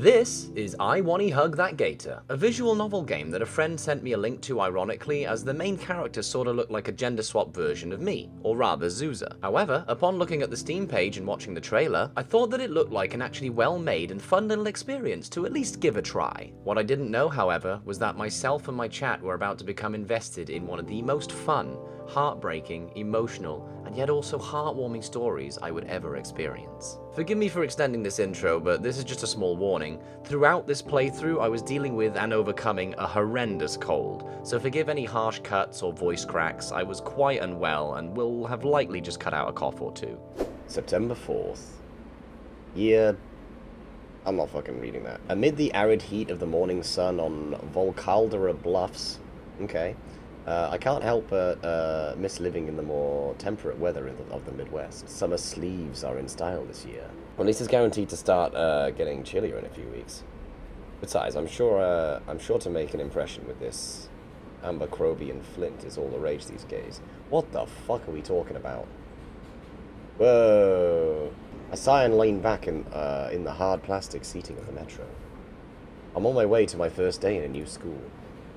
This is I Wani Hug That Gator, a visual novel game that a friend sent me a link to ironically, as the main character sorta looked like a gender swap version of me, or rather Zuza. However, upon looking at the Steam page and watching the trailer, I thought that it looked like an actually well-made and fun little experience to at least give a try. What I didn't know, however, was that myself and my chat were about to become invested in one of the most fun, heartbreaking, emotional, and yet also heartwarming stories I would ever experience. Forgive me for extending this intro, but this is just a small warning. Throughout this playthrough, I was dealing with and overcoming a horrendous cold, so forgive any harsh cuts or voice cracks. I was quite unwell and will have likely just cut out a cough or two. September 4th. Year... I'm not fucking reading that. Amid the arid heat of the morning sun on Volcaldera Bluffs. Okay. I can't help but miss living in the more temperate weather of the Midwest. Summer sleeves are in style this year. Or at least it's guaranteed to start getting chillier in a few weeks. Besides, I'm sure to make an impression with this Abercrombie Flint is all the rage these days. What the fuck are we talking about? Whoa! I sigh and lean back in the hard plastic seating of the metro. I'm on my way to my first day in a new school.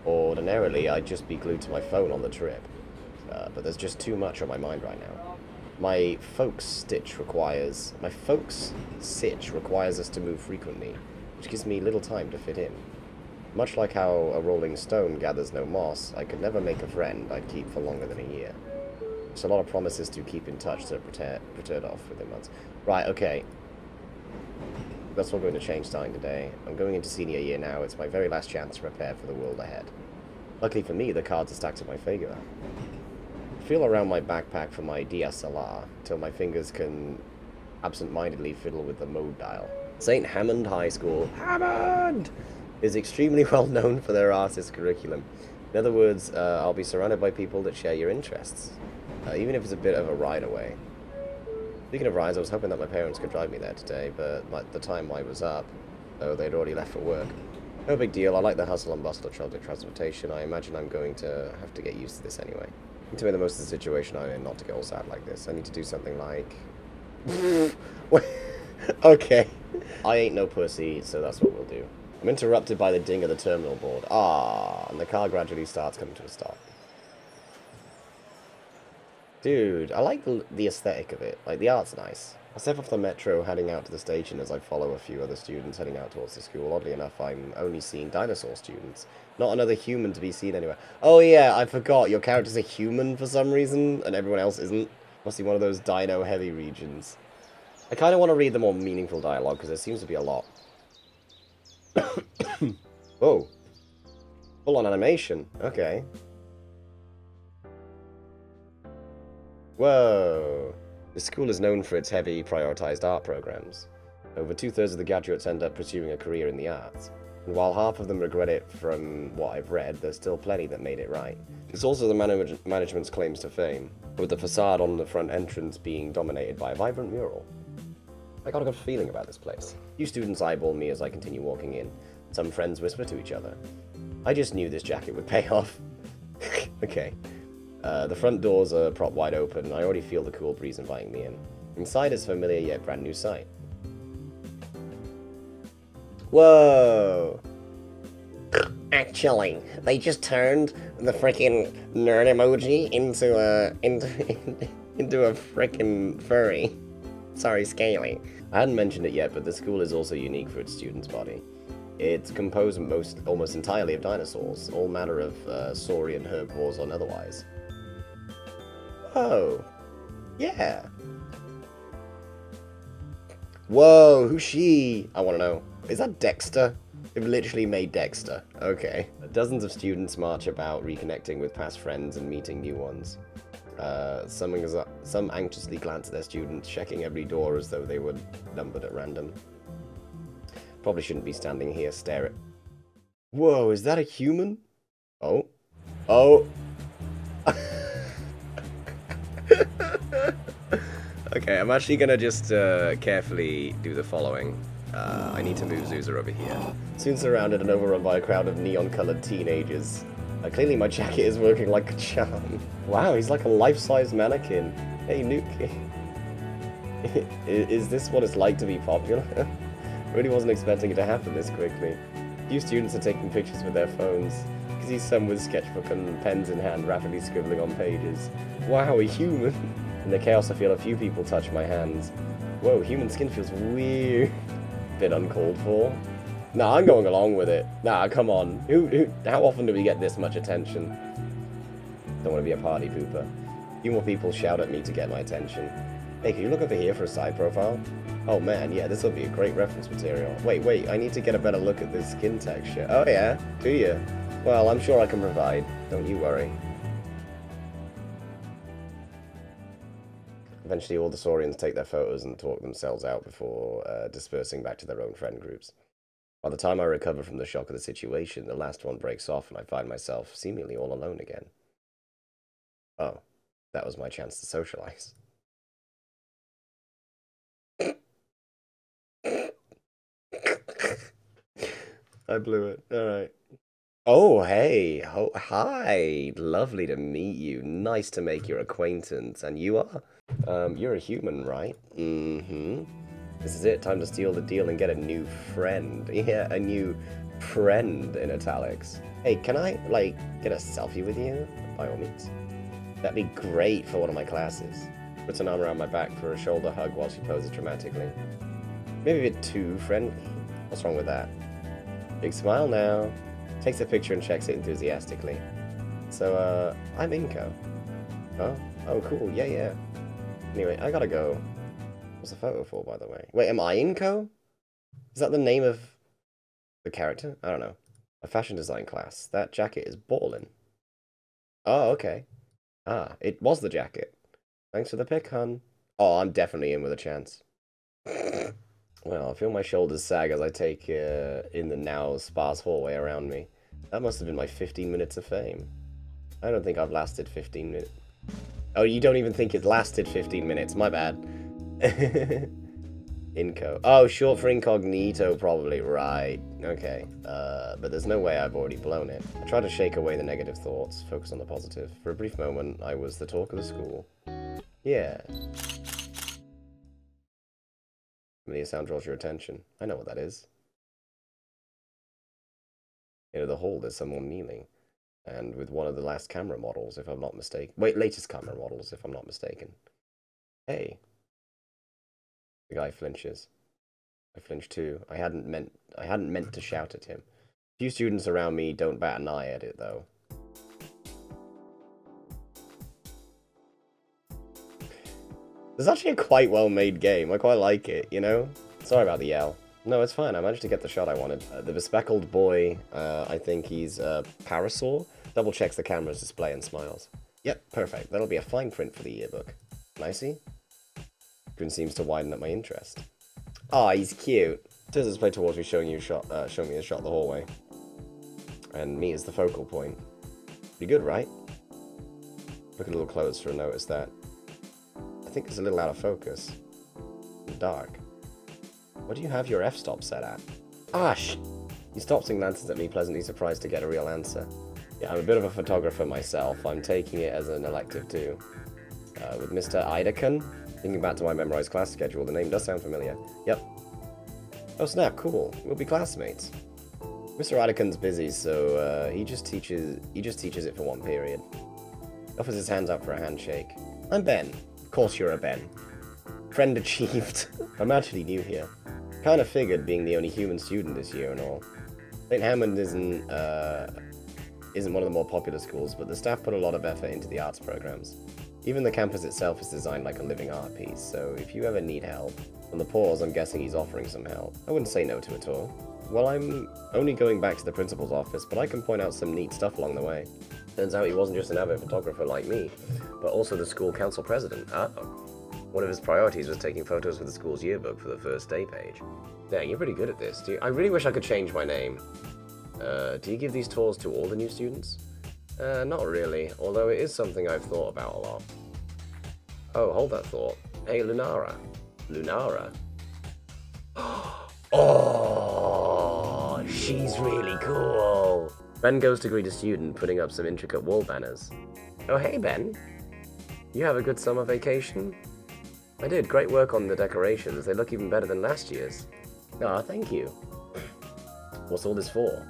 Ordinarily, I'd just be glued to my phone on the trip, but there's just too much on my mind right now. My folks' sitch requires us to move frequently, which gives me little time to fit in. Much like how a rolling stone gathers no moss, I could never make a friend I'd keep for longer than a year. There's a lot of promises to keep in touch to pretend off within months. Right, okay. That's what I'm going to change starting today. I'm going into senior year now. It's my very last chance to prepare for the world ahead. Luckily for me, the cards are stacked in my favour. I feel around my backpack for my DSLR till my fingers can absent-mindedly fiddle with the mode dial. St. Hammond High School, Hammond, is extremely well known for their artist curriculum. In other words, I'll be surrounded by people that share your interests, even if it's a bit of a ride away. Speaking of rides, I was hoping that my parents could drive me there today, but by the time I was up, they'd already left for work. No big deal, I like the hustle and bustle of public transportation. I imagine I'm going to have to get used to this anyway. I need to make the most of the situation I'm in, not to get all sad like this. I need to do something like... Okay. I ain't no pussy, so that's what we'll do. I'm interrupted by the ding of the terminal board. And the car gradually starts coming to a stop. Dude, I like the aesthetic of it. Like, the art's nice. I step off the metro, heading out to the station as I follow a few other students heading out towards the school. Oddly enough, I'm only seeing dinosaur students. Not another human to be seen anywhere. Oh yeah, I forgot. Your character's a human for some reason, and everyone else isn't. Must be one of those dino-heavy regions. I kind of want to read the more meaningful dialogue, because there seems to be a lot. Whoa. Full-on animation. Okay. Whoa. The school is known for its heavy, prioritized art programs. Over 2/3 of the graduates end up pursuing a career in the arts. And while half of them regret it from what I've read, there's still plenty that made it right. It's also the management's claims to fame, with the facade on the front entrance being dominated by a vibrant mural. I got a good feeling about this place. Few students eyeball me as I continue walking in. Some friends whisper to each other. I just knew this jacket would pay off. Okay. The front doors are propped wide open, and I already feel the cool breeze inviting me in. Inside is a familiar yet brand new sight. Whoa! Actually, they just turned the freaking nerd emoji into a freaking furry. Sorry, Scaly. I hadn't mentioned it yet, but the school is also unique for its students' body. It's composed almost entirely of dinosaurs, all manner of saurian herbivores and otherwise. Oh, yeah. Whoa, who's she? I want to know. Is that Dexter? They've literally made Dexter. Okay. Dozens of students march about, reconnecting with past friends and meeting new ones. Some anxiously glance at their students, checking every door as though they were numbered at random. Probably shouldn't be standing here staring. Whoa, is that a human? Oh. Oh. Okay, I'm actually gonna just carefully do the following. I need to move Zuza over here. Soon surrounded and overrun by a crowd of neon-colored teenagers. Clearly my jacket is working like a charm. Wow, he's like a life-size mannequin. Hey, Nuke. Is this what it's like to be popular? Really wasn't expecting it to happen this quickly. A few students are taking pictures with their phones. You can see some with sketchbook and pens in hand rapidly scribbling on pages. Wow, a human! In the chaos I feel a few people touch my hands. Whoa, human skin feels weird. Bit uncalled for. Nah, I'm going along with it. Nah, come on. How often do we get this much attention? Don't want to be a party pooper. A few more people shout at me to get my attention. Hey, can you look over here for a side profile? Oh man, yeah, this will be a great reference material. Wait, I need to get a better look at this skin texture. Oh yeah? Do you? Well, I'm sure I can provide. Don't you worry. Eventually all the Saurians take their photos and talk themselves out before dispersing back to their own friend groups. By the time I recover from the shock of the situation, the last one breaks off and I find myself seemingly all alone again. Oh, that was my chance to socialize. I blew it. Alright. Oh, hey. Oh, hi. Lovely to meet you. Nice to make your acquaintance. And you are? You're a human, right? Mm-hmm. This is it. Time to steal the deal and get a new friend. Yeah, a new friend in italics. Hey, can I, like, get a selfie with you? By all means. That'd be great for one of my classes. Puts an arm around my back for a shoulder hug while she poses dramatically. Maybe a bit too friendly. What's wrong with that? Big smile now. Takes a picture and checks it enthusiastically. So, I'm Inko. Oh, cool. Yeah. Anyway, I gotta go. What's the photo for, by the way? Wait, am I Inko? Is that the name of the character? I don't know. A fashion design class. That jacket is ballin'. Oh, okay. Ah, it was the jacket. Thanks for the pic, hun. Oh, I'm definitely in with a chance. Well, I feel my shoulders sag as I take in the now sparse hallway around me. That must have been my 15 minutes of fame. I don't think I've lasted 15 minutes. Oh, you don't even think it lasted 15 minutes. My bad. Inco. Oh, short for incognito, probably. Right. Okay. But there's no way I've already blown it. I try to shake away the negative thoughts, focus on the positive. For a brief moment, I was the talk of the school. Yeah. Familiar sound draws your attention. I know what that is. Into the hall, there's someone kneeling. And with one of the last camera models, if I'm not mistaken. Wait, latest camera models, if I'm not mistaken. Hey. The guy flinches. I flinch too. I hadn't meant to shout at him. A few students around me don't bat an eye at it, though. It's actually a quite well-made game. I quite like it, you know? Sorry about the yell. No, it's fine. I managed to get the shot I wanted. The bespectacled boy, I think he's Parasaur, double checks the camera's display and smiles. Yep, perfect. That'll be a fine print for the yearbook. Nicey? Grin seems to widen up my interest. Aw, he's cute. Turns his play towards me, showing me a shot of the hallway. And me as the focal point. Pretty good, right? Look a little closer and notice that. I think it's a little out of focus. Dark. What do you have your f-stop set at? Ash! He stops and glances at me, pleasantly surprised to get a real answer. Yeah, I'm a bit of a photographer myself. I'm taking it as an elective too. With Mr. Iadakan? Thinking back to my memorized class schedule, the name does sound familiar. Yep. Oh snap, cool. We'll be classmates. Mr. Iadakan's busy, so he just teaches it for one period. He offers his hands out for a handshake. I'm Ben. Of course you're a Ben. Friend achieved. I'm actually new here. Kinda figured, being the only human student this year and all. St. Hammond isn't one of the more popular schools, but the staff put a lot of effort into the arts programs. Even the campus itself is designed like a living art piece, so if you ever need help, from the pause I'm guessing he's offering some help. I wouldn't say no to it all. Well, I'm only going back to the principal's office, but I can point out some neat stuff along the way. Turns out he wasn't just an avid photographer like me, but also the school council president. One of his priorities was taking photos for the school's yearbook for the first day page. Dang, you're pretty good at this. I really wish I could change my name. Do you give these tours to all the new students? Not really, although it is something I've thought about a lot. Oh, hold that thought. Hey, Lunara. Lunara? Oh, she's really cool. Ben goes to greet a student, putting up some intricate wall banners. Oh, hey, Ben. You have a good summer vacation? I did. Great work on the decorations. They look even better than last year's. Ah, thank you. What's all this for?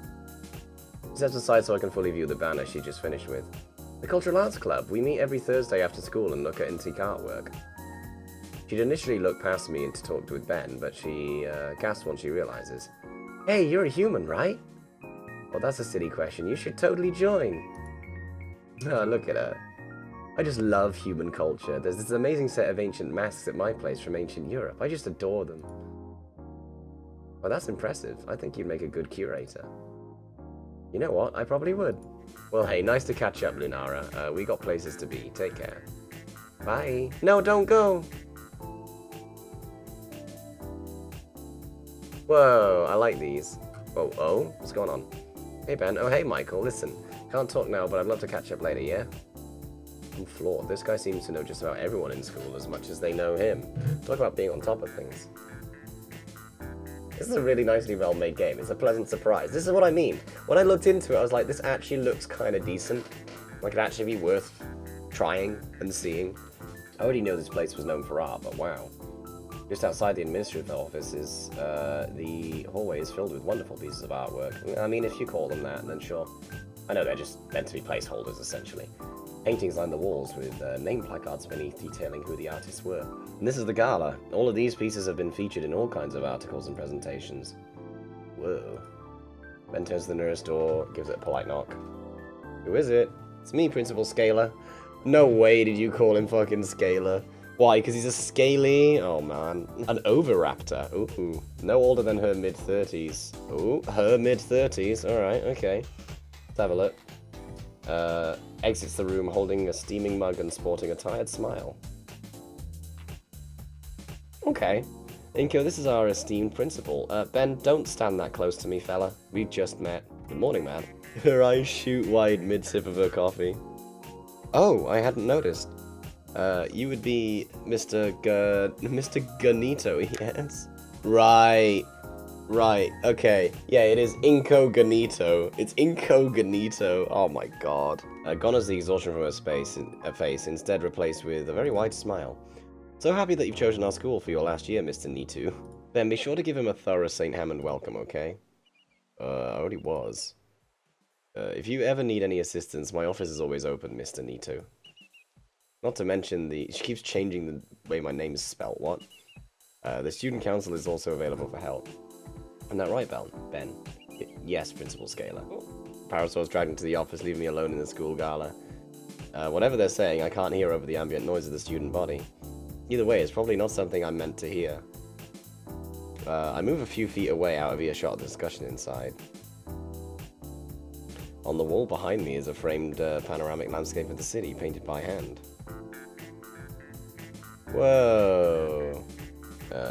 She steps aside so I can fully view the banner she just finished with. The Cultural Arts Club. We meet every Thursday after school and look at antique artwork. She'd initially look past me to talk with Ben, but she gasps once she realizes. Hey, you're a human, right? Well, that's a silly question. You should totally join. Oh, look at her. I just love human culture. There's this amazing set of ancient masks at my place from ancient Europe. I just adore them. Well, that's impressive. I think you'd make a good curator. You know what? I probably would. Well, hey, nice to catch up, Lunara. We got places to be. Take care. Bye. No, don't go. Whoa, I like these. Whoa, oh, what's going on? Hey, Ben. Oh, hey, Michael. Listen, can't talk now, but I'd love to catch up later, yeah? I'm floored. This guy seems to know just about everyone in school as much as they know him. Talk about being on top of things. This is a really nicely well-made game. It's a pleasant surprise. This is what I mean. When I looked into it, I was like, this actually looks kind of decent. Like, it'd actually be worth trying and seeing. I already knew this place was known for art, but wow. Just outside the administrative offices, the hallway is filled with wonderful pieces of artwork. I mean, if you call them that, then sure. I know they're just meant to be placeholders, essentially. Paintings line the walls with name placards beneath detailing who the artists were. And this is the gala. All of these pieces have been featured in all kinds of articles and presentations. Whoa. Ben turns to the nearest door, gives it a polite knock. Who is it? It's me, Principal Scaler. No way did you call him fucking Scaler. Why? Because he's a scaly? Oh, man. An Oviraptor. Ooh. No older than her mid-30s. Ooh, her mid-30s. Alright, okay. Let's have a look. Exits the room holding a steaming mug and sporting a tired smile. Okay. Inko, this is our esteemed principal. Ben, don't stand that close to me, fella. We've just met. Good morning, man. Her eyes shoot wide mid-sip of her coffee. Oh, I hadn't noticed. You would be Mr. Ganito, yes? Right. Right, okay. Yeah, it is incognito. It's incognito. Oh my god. Gone is the exhaustion from her face, instead replaced with a very wide smile. So happy that you've chosen our school for your last year, Mr. Nitu. Ben, be sure to give him a thorough St. Hammond welcome, okay? I already was. If you ever need any assistance, my office is always open, Mr. Nitu. Not to mention she keeps changing the way my name is spelt, what? The student council is also available for help. Isn't that right, Ben? Yes, Principal Scaler. Parasaur's dragged into the office, leaving me alone in the school gala. Whatever they're saying, I can't hear over the ambient noise of the student body. Either way, it's probably not something I'm meant to hear. I move a few feet away out of earshot of the discussion inside. On the wall behind me is a framed panoramic landscape of the city, painted by hand. Whoa.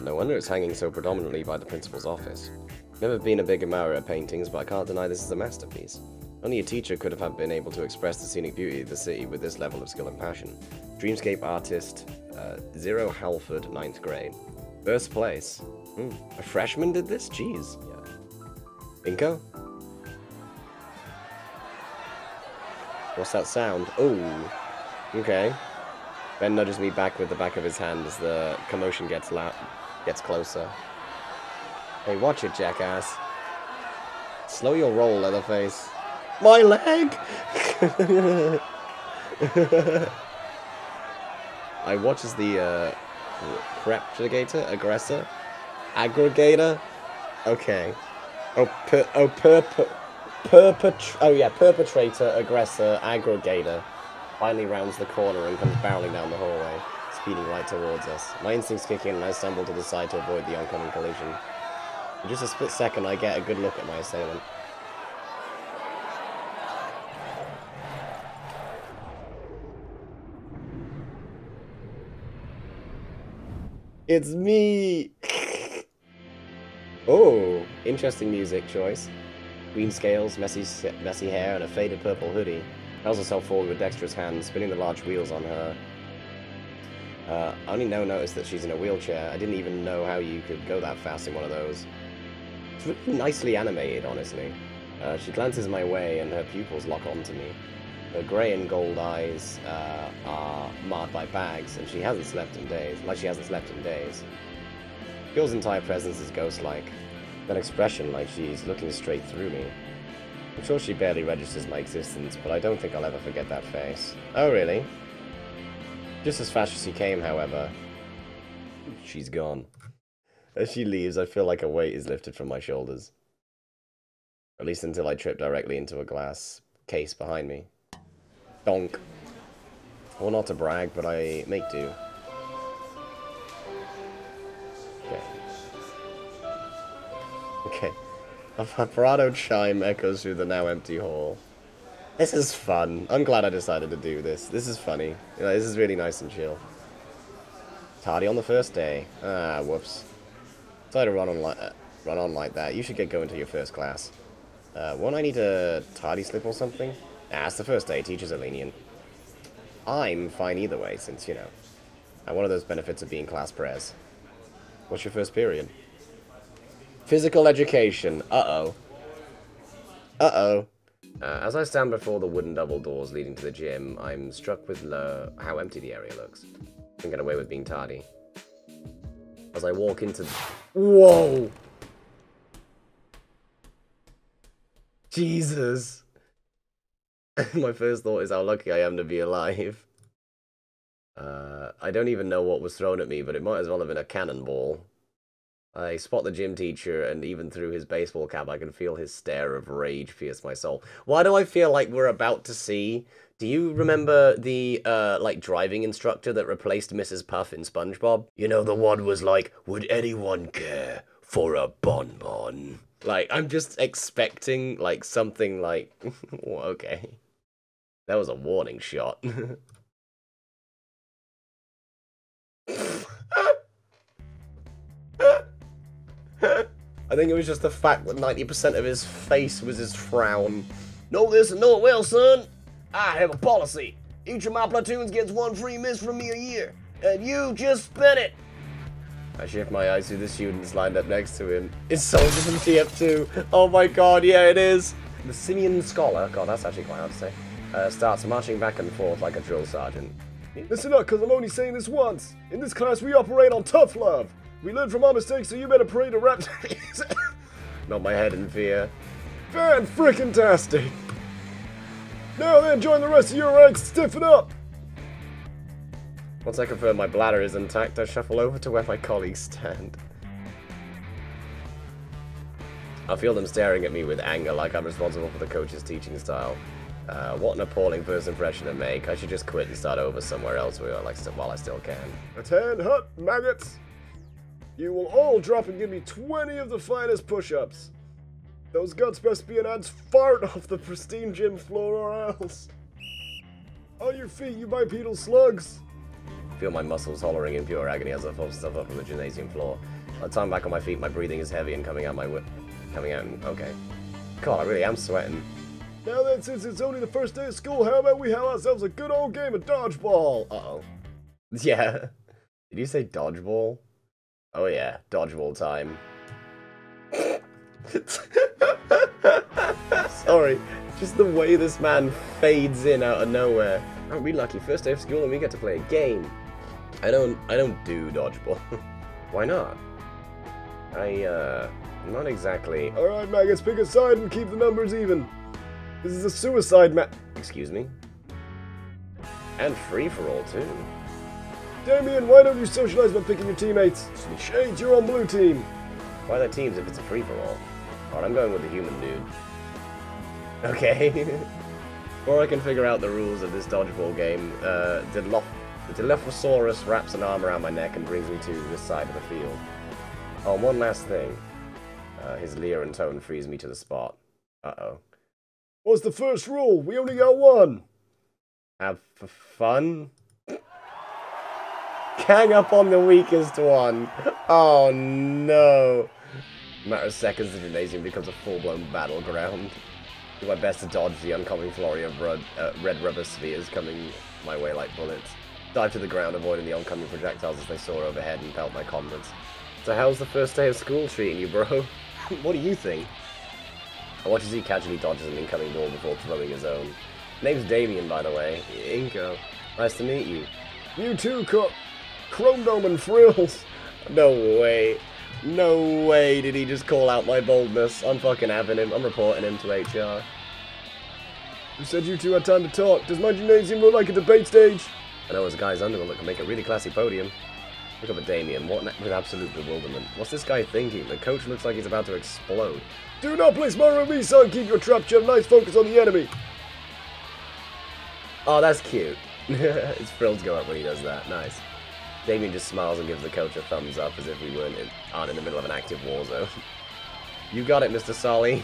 No wonder it's hanging so predominantly by the principal's office. Never been a big admirer of paintings, but I can't deny this is a masterpiece. Only a teacher could have been able to express the scenic beauty of the city with this level of skill and passion. Dreamscape artist, Zero Halford, 9th grade. First place. A freshman did this? Jeez. Yeah. Inko? What's that sound? Oh. Okay. Ben nudges me back with the back of his hand as the commotion gets closer. Hey, watch it, jackass. Slow your roll, Leatherface. My leg! I watch as the Prepagator? Aggressor? Aggregator? Okay. Perpetrator, aggressor, aggregator. Finally rounds the corner and comes barreling down the hallway, speeding right towards us. My instincts kick in and I stumble to the side to avoid the oncoming collision. In just a split second, I get a good look at my assailant. It's me! Oh, interesting music choice. Green scales, messy hair, and a faded purple hoodie. Hurls herself forward with dexterous hands, spinning the large wheels on her. I only now noticed that she's in a wheelchair. I didn't even know how you could go that fast in one of those. It's really nicely animated, honestly. She glances my way and her pupils lock onto me. Her grey and gold eyes are marred by bags, and she hasn't slept in days. Girl's entire presence is ghost-like. That expression like she's looking straight through me. I'm sure she barely registers my existence, but I don't think I'll ever forget that face. Oh, really? Just as fast as she came, however, she's gone. As she leaves, I feel like a weight is lifted from my shoulders. At least until I trip directly into a glass case behind me. Donk. Well, not to brag, but I make do. Okay. Okay. A vibrato chime echoes through the now empty hall. This is fun. I'm glad I decided to do this. This is funny. You know, this is really nice and chill. Tardy on the first day. Ah, whoops. Sorry to run on like that. You should get going to your first class. Won't I need a tardy slip or something? Ah, it's the first day. Teachers are lenient. I'm fine either way, since, you know, I'm one of those benefits of being class pres. What's your first period? Physical education. Uh-oh. Uh-oh. As I stand before the wooden double doors leading to the gym, I'm struck with how empty the area looks. I can get away with being tardy. As I walk into... Whoa! Jesus! My first thought is how lucky I am to be alive. I don't even know what was thrown at me, but it might as well have been a cannonball. I spot the gym teacher, and even through his baseball cap, I can feel his stare of rage pierce my soul. Why do I feel like we're about to see... Do you remember the, like, driving instructor that replaced Mrs. Puff in SpongeBob? You know, the one was like, would anyone care for a bonbon? Like, I'm just expecting, like, something like... Okay. That was a warning shot. I think it was just the fact that 90% of his face was his frown. Know this and know it well, son. I have a policy. Each of my platoons gets one free miss from me a year, and you just spent it. I shift my eyes to the students lined up next to him. It's soldiers from TF2. Oh my god, yeah, it is. The simian scholar, god, that's actually quite hard to say, starts marching back and forth like a drill sergeant. Listen up, because I'm only saying this once. In this class, we operate on tough love. We learn from our mistakes, so you better pray to rap. Nod my head in fear. Fan-frickin-tastic. Now then, join the rest of your ranks, stiffen up. Once I confirm my bladder is intact, I shuffle over to where my colleagues stand. I feel them staring at me with anger, like I'm responsible for the coach's teaching style. What an appalling first impression to make. I should just quit and start over somewhere else while I still can. Attend hut, maggots. You will all drop and give me 20 of the finest push-ups. Those guts best be an ant's fart off the pristine gym floor or else. On your feet, you bipedal slugs. Feel my muscles hollering in pure agony as I fold stuff up from the gymnasium floor. By the time I'm back on my feet, my breathing is heavy and coming out okay. God, I really am sweating. Now then, since it's only the first day of school, how about we have ourselves a good old game of dodgeball? Uh-oh. Yeah. Did you say dodgeball? Oh yeah, dodgeball time. Sorry, just the way this man fades in out of nowhere. Aren't we lucky? First day of school and we get to play a game. I don't do dodgeball. Why not? Not exactly. Alright, maggots, pick a side and keep the numbers even. This is a suicide Excuse me? And free for all too. Damien, why don't you socialize by picking your teammates? Shades, you're on blue team. Why the teams if it's a free-for-all? Alright, I'm going with the human dude. Okay. Before I can figure out the rules of this dodgeball game, the Dilophosaurus wraps an arm around my neck and brings me to this side of the field. Oh, one last thing. His leer and tone frees me to the spot. Uh-oh. What's the first rule? We only got one. Have fun? Gang up on the weakest one. Oh no. Matter of seconds, the gymnasium becomes a full-blown battleground. Do my best to dodge the oncoming flurry of red rubber spheres coming my way like bullets. Dive to the ground, avoiding the oncoming projectiles as they soar overhead and pelt my comrades. So how's the first day of school treating you, bro? What do you think? I watch as he casually dodges an incoming ball before throwing his own. Name's Damien, by the way. Inko. Nice to meet you. You too, Chrome Dome and Frills. No way. No way did he just call out my boldness. I'm fucking having him. I'm reporting him to HR. Who said you two had time to talk? Does my gymnasium look like a debate stage? I know there's guys under him that can make a really classy podium. Look up at Damien, with absolute bewilderment. What's this guy thinking? The coach looks like he's about to explode. Do not play smart with me, son. Keep your trap jump. Nice focus on the enemy. Oh, that's cute. His frills go up when he does that. Nice. Damien just smiles and gives the coach a thumbs up as if we aren't in the middle of an active war zone. You got it, Mr. Solly.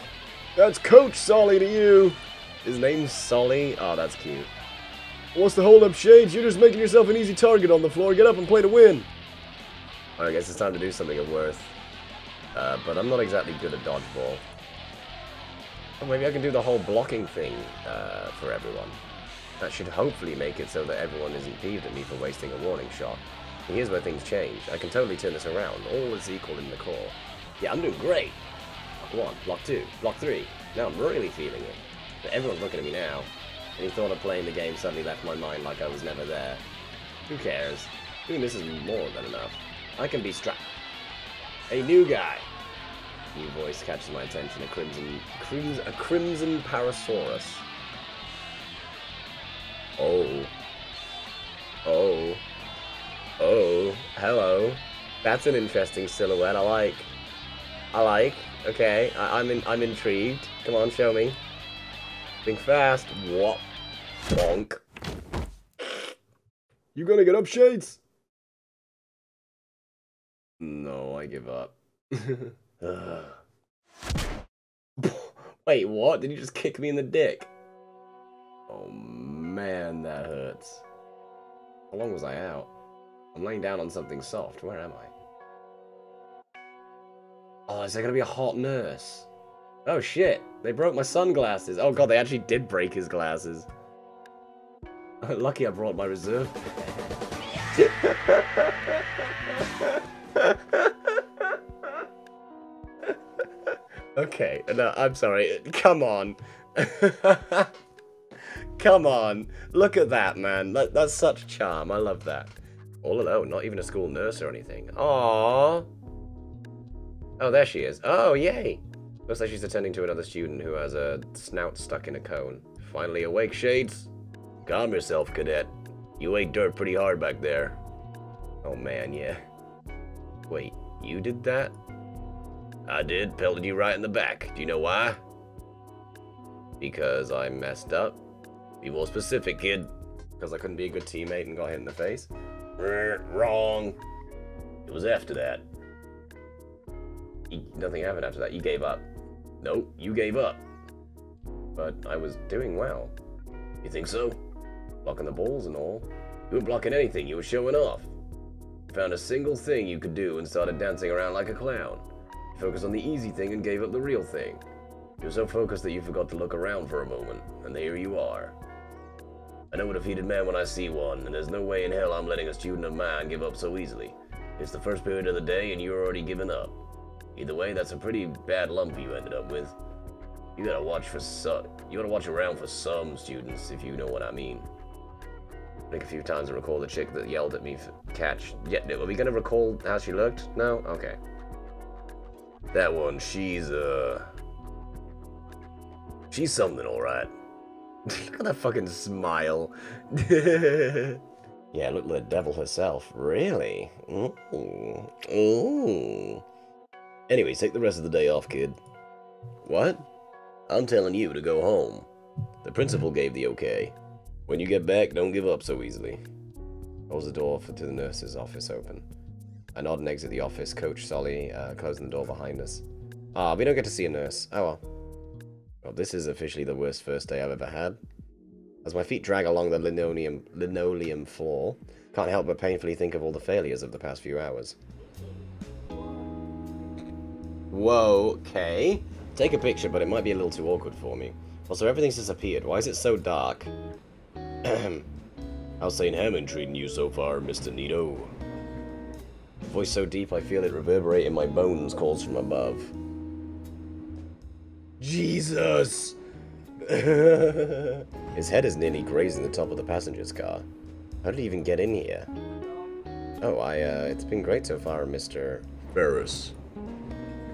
That's Coach Solly to you. His name's Solly? Oh, that's cute. What's the hold up, Shades? You're just making yourself an easy target on the floor. Get up and play to win. I guess it's time to do something of worth. But I'm not exactly good at dodgeball. Oh, maybe I can do the whole blocking thing for everyone. That should hopefully make it so that everyone isn't peeved at me for wasting a warning shot. And here's where things change. I can totally turn this around. All is equal in the core. Yeah, I'm doing great. Block 1, block 2, block 3. Now I'm really feeling it. But everyone's looking at me now. Any thought of playing the game suddenly left my mind like I was never there. Who cares? Doing this is more than enough. I can be strapped. Hey, new guy. New voice catches my attention. A crimson Parasaurus. Oh. Oh. Oh. Hello. That's an interesting silhouette. I like. Okay. I'm intrigued. Come on, show me. Think fast. What? Bonk. You gonna get up, Shades? No, I give up. Wait, what? Did you just kick me in the dick? Oh man, that hurts. How long was I out? I'm laying down on something soft. Where am I? Oh, is there gonna be a hot nurse? Oh shit, they broke my sunglasses. Oh god, they actually did break his glasses. Lucky I brought my reserve. Okay, no, I'm sorry. Come on. Come on. Look at that, man. That's such charm. I love that. All alone, not even a school nurse or anything. Aww. Oh, there she is. Oh, yay. Looks like she's attending to another student who has a snout stuck in a cone. Finally awake, Shades. Calm yourself, cadet. You ate dirt pretty hard back there. Oh, man, yeah. Wait, you did that? I did. Pelted you right in the back. Do you know why? Because I messed up. Be more specific, kid. Because I couldn't be a good teammate and got hit in the face? Wrong. It was after that. Nothing happened after that. You gave up. Nope, you gave up. But I was doing well. You think so? Blocking the balls and all. You weren't blocking anything. You were showing off. You found a single thing you could do and started dancing around like a clown. You focused on the easy thing and gave up the real thing. You were so focused that you forgot to look around for a moment, and there you are. I know a defeated man when I see one, and there's no way in hell I'm letting a student of mine give up so easily. It's the first period of the day, and you're already giving up. Either way, that's a pretty bad lump you ended up with. You gotta watch around for some students, if you know what I mean. Think a few times and recall the chick that yelled at me for catch. Yeah, are we gonna recall how she looked? No? Okay. That one, she's something, alright. Look at that fucking smile. Yeah, look like the devil herself. Really? Ooh. Ooh. Anyways, take the rest of the day off, kid. What? I'm telling you to go home. The principal gave the okay. When you get back, don't give up so easily. Holds the door to the nurse's office open. I nod and exit the office, Coach Solly closing the door behind us. Ah, we don't get to see a nurse. Oh well. Well, this is officially the worst first day I've ever had. As my feet drag along the linoleum floor, can't help but painfully think of all the failures of the past few hours. Whoa, okay. Take a picture, but it might be a little too awkward for me. Also, everything's disappeared. Why is it so dark? How's St. Hammond treating you so far, Mr. Nito? Voice so deep I feel it reverberate in my bones, calls from above. Jesus! His head is nearly grazing the top of the passenger's car. How did he even get in here? Oh, it's been great so far, Mr. Ferris.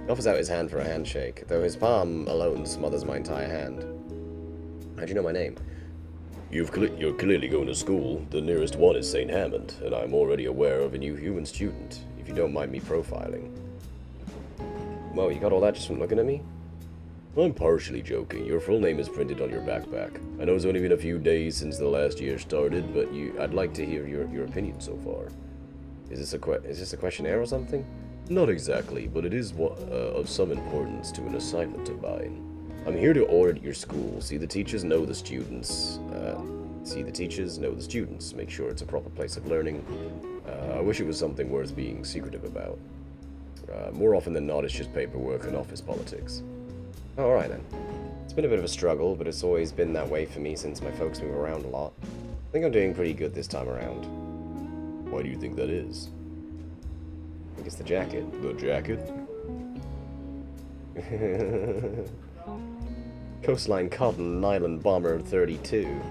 Offers out his hand for a handshake, though his palm alone smothers my entire hand. How'd you know my name? You're clearly going to school. The nearest one is St. Hammond, and I'm already aware of a new human student, if you don't mind me profiling. Whoa, you got all that just from looking at me? I'm partially joking. Your full name is printed on your backpack. I know it's only been a few days since the last year started, but I'd like to hear your opinion so far. Is this a questionnaire or something? Not exactly, but it is of some importance to an assignment of mine. I'm here to audit your school, see the teachers know the students. Make sure it's a proper place of learning. I wish it was something worth being secretive about. More often than not, it's just paperwork and office politics. Oh, alright then. It's been a bit of a struggle, but it's always been that way for me since my folks move around a lot. I think I'm doing pretty good this time around. Why do you think that is? I think it's the jacket. The jacket? Coastline Cotton Nylon Bomber 32.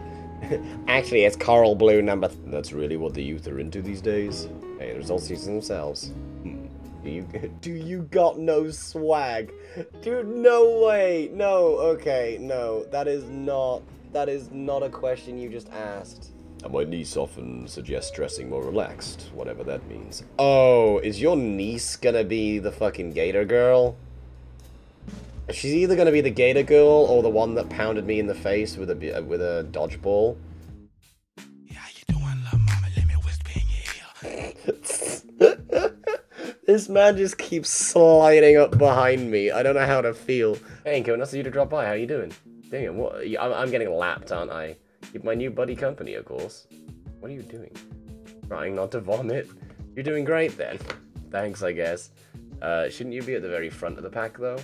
Actually, it's Coral Blue number... That's really what the youth are into these days? Hey, the results speak for themselves. Do you got no swag? Dude, no way. No, okay, no. That is not a question you just asked. And my niece often suggests dressing more relaxed, whatever that means. Oh, is your niece gonna be the fucking Gator girl? She's either gonna be the Gator girl or the one that pounded me in the face with a dodgeball. Yeah, how you doing, little mama? Let me whisper in your ear. This man just keeps sliding up behind me. I don't know how to feel. Hey, Inko, nice of you to drop by. How you doing? Damn, what? I'm getting lapped, aren't I? Keep my new buddy company, of course. What are you doing? Trying not to vomit? You're doing great, then. Thanks, I guess. Shouldn't you be at the very front of the pack, though?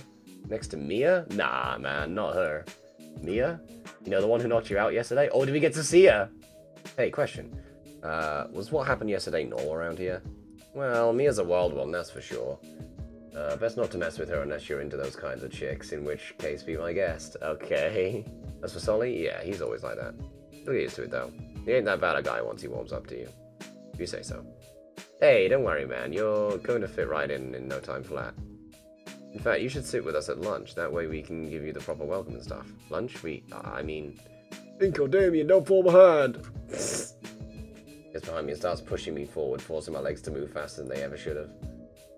Next to Mia? Nah, man, not her. Mia? You know, the one who knocked you out yesterday? Oh, did we get to see her? Hey, question. Was what happened yesterday normal around here? Well, Mia's a wild one, that's for sure. Best not to mess with her unless you're into those kinds of chicks, in which case be my guest. Okay. As for Solly, yeah, he's always like that. He'll get used to it, though. He ain't that bad a guy once he warms up to you. If you say so. Hey, don't worry, man. You're going to fit right in no time flat. In fact, you should sit with us at lunch. That way we can give you the proper welcome and stuff. Lunch? I mean... Inko, Damien, don't fall behind! Gets behind me and starts pushing me forward, forcing my legs to move faster than they ever should have.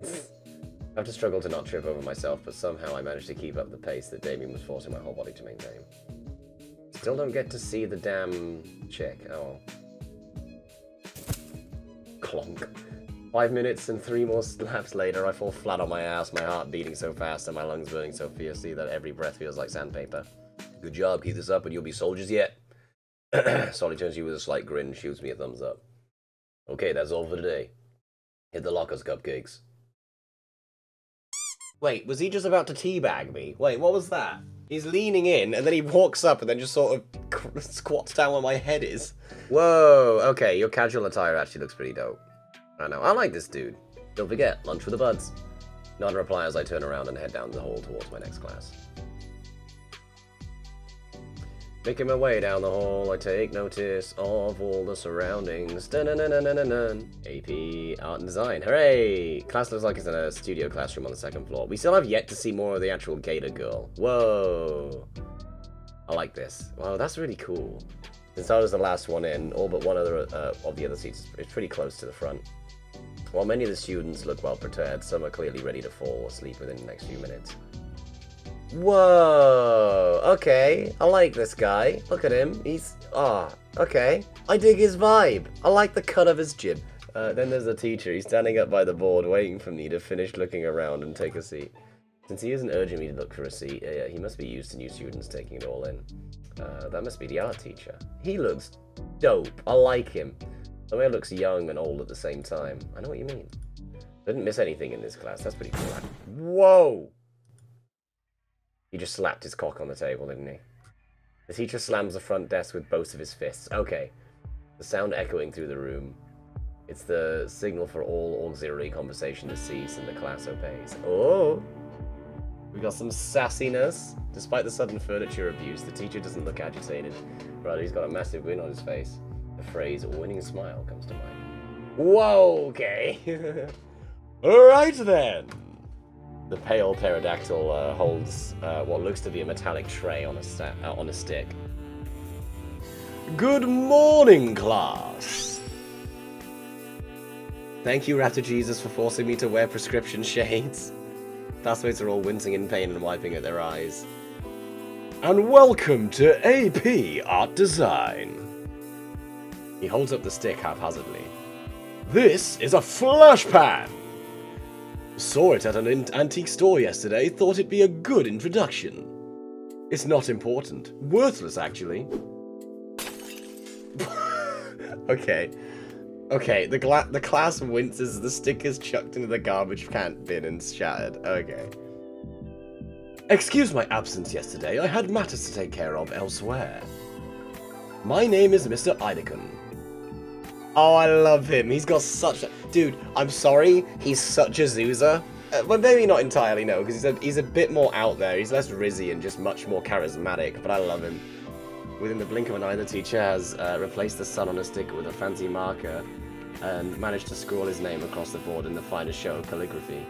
I have to struggle to not trip over myself, but somehow I managed to keep up the pace that Damien was forcing my whole body to maintain. Still don't get to see the damn chick. Oh. Clonk. 5 minutes and 3 more slaps later, I fall flat on my ass, my heart beating so fast and my lungs burning so fiercely that every breath feels like sandpaper. Good job, keep this up and you'll be soldiers yet. Solly turns to you with a slight grin and shoots me a thumbs up. Okay, that's all for today. Hit the lockers, cupcakes. Wait, was he just about to teabag me? Wait, what was that? He's leaning in, and then he walks up and then just sort of squats down where my head is. Whoa, okay, your casual attire actually looks pretty dope. I know, I like this dude. Don't forget, lunch with the buds. Nod and reply as I turn around and head down the hall towards my next class. Making my way down the hall, I take notice of all the surroundings. Dun-dun-dun-dun-dun-dun. AP Art and Design. Hooray! Class looks like it's in a studio classroom on the 2nd floor. We still have yet to see more of the actual Gator girl. Whoa! I like this. Wow, that's really cool. Since I was the last one in, all but one other of the other seats is pretty close to the front. While many of the students look well prepared, some are clearly ready to fall asleep within the next few minutes. Whoa, okay, I like this guy. Look at him, okay. I dig his vibe. I like the cut of his jib. Then there's the teacher. He's standing up by the board waiting for me to finish looking around and take a seat. Since he isn't urging me to look for a seat, he must be used to new students taking it all in. That must be the art teacher. He looks dope. I like him. The way he looks young and old at the same time. I know what you mean. Didn't miss anything in this class. That's pretty cool. Whoa! He just slapped his cock on the table, didn't he? The teacher slams the front desk with both of his fists. Okay. The sound echoing through the room. It's the signal for all auxiliary conversation to cease and the class obeys. Oh! We got some sassiness. Despite the sudden furniture abuse, the teacher doesn't look agitated. Rather, he's got a massive grin on his face. The phrase, a winning smile, comes to mind. Whoa, okay. Alright then. The pale pterodactyl holds what looks to be a metallic tray on a stick. Good morning, class! Thank you, Raptor Jesus, for forcing me to wear prescription shades. Classmates are all wincing in pain and wiping at their eyes. And welcome to AP Art Design. He holds up the stick haphazardly. This is a flash pan! Saw it at an antique store yesterday, thought it'd be a good introduction. It's not important. Worthless, actually. Okay. Okay, the class winces, the stick is chucked into the garbage can bin and shattered. Okay. Excuse my absence yesterday, I had matters to take care of elsewhere. My name is Mr. Iadakan. Oh, I love him. He's got such a... Dude, I'm sorry, he's such a Zuza. Well, maybe not entirely, no, because he's a bit more out there. He's less rizzy and just much more charismatic, but I love him. Within the blink of an eye, the teacher has replaced the sun on a stick with a fancy marker and managed to scrawl his name across the board in the finest show of calligraphy.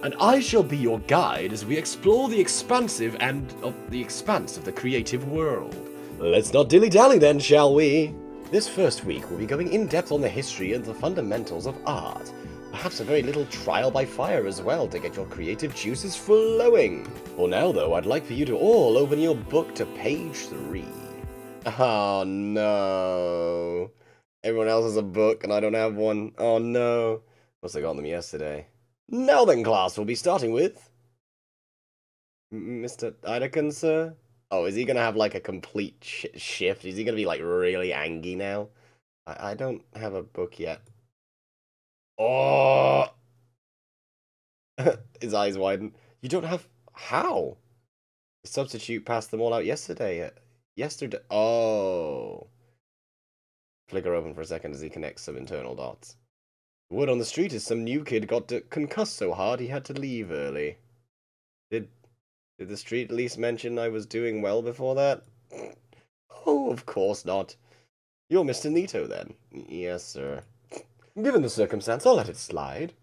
And I shall be your guide as we explore the expanse of the creative world. Let's not dilly-dally then, shall we? This first week we'll be going in-depth on the history and the fundamentals of art. Perhaps a very little trial by fire as well to get your creative juices flowing. For now though, I'd like for you to all open your book to page 3. Oh no. Everyone else has a book and I don't have one. Oh no. Must have got them yesterday. Now then, class, we'll be starting with... Mr. Iadakan, sir? Oh, is he going to have, like, a complete shift? Is he going to be, like, really angry now? I don't have a book yet. Oh! His eyes widen. You don't have... How? The substitute passed them all out yesterday. Yesterday... Oh. Flicker open for a second as he connects some internal dots. Word on the street is some new kid got concussed so hard he had to leave early. Did the street at least mention I was doing well before that? Oh, of course not. You're Mr. Nito, then? Yes, sir. Given the circumstance, I'll let it slide.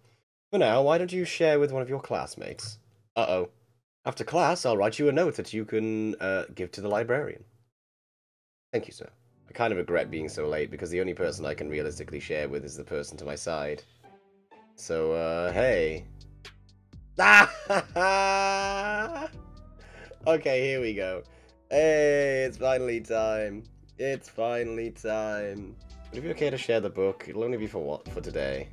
For now, why don't you share with one of your classmates? Uh-oh. After class, I'll write you a note that you can give to the librarian. Thank you, sir. I kind of regret being so late, because the only person I can realistically share with is the person to my side. So, hey. Okay, here we go. Hey, it's finally time. It's finally time. Would it be okay to share the book? It'll only be for what? For today.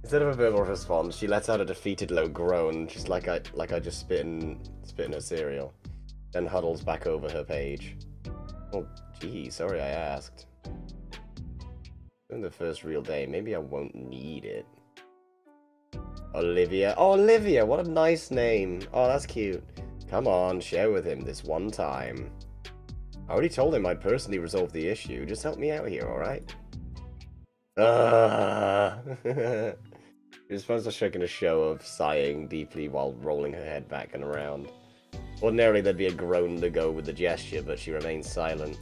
Instead of a verbal response, she lets out a defeated low groan, just like I just spit in her cereal. Then huddles back over her page. Oh, gee, sorry I asked. On the first real day, maybe I won't need it. Olivia. Oh, Olivia, what a nice name. Oh, that's cute. Come on, share with him this one time. I already told him I'd personally resolve the issue. Just help me out here, alright? She responds to shaking a show of sighing deeply while rolling her head back and around. Ordinarily, there'd be a groan to go with the gesture, but she remains silent.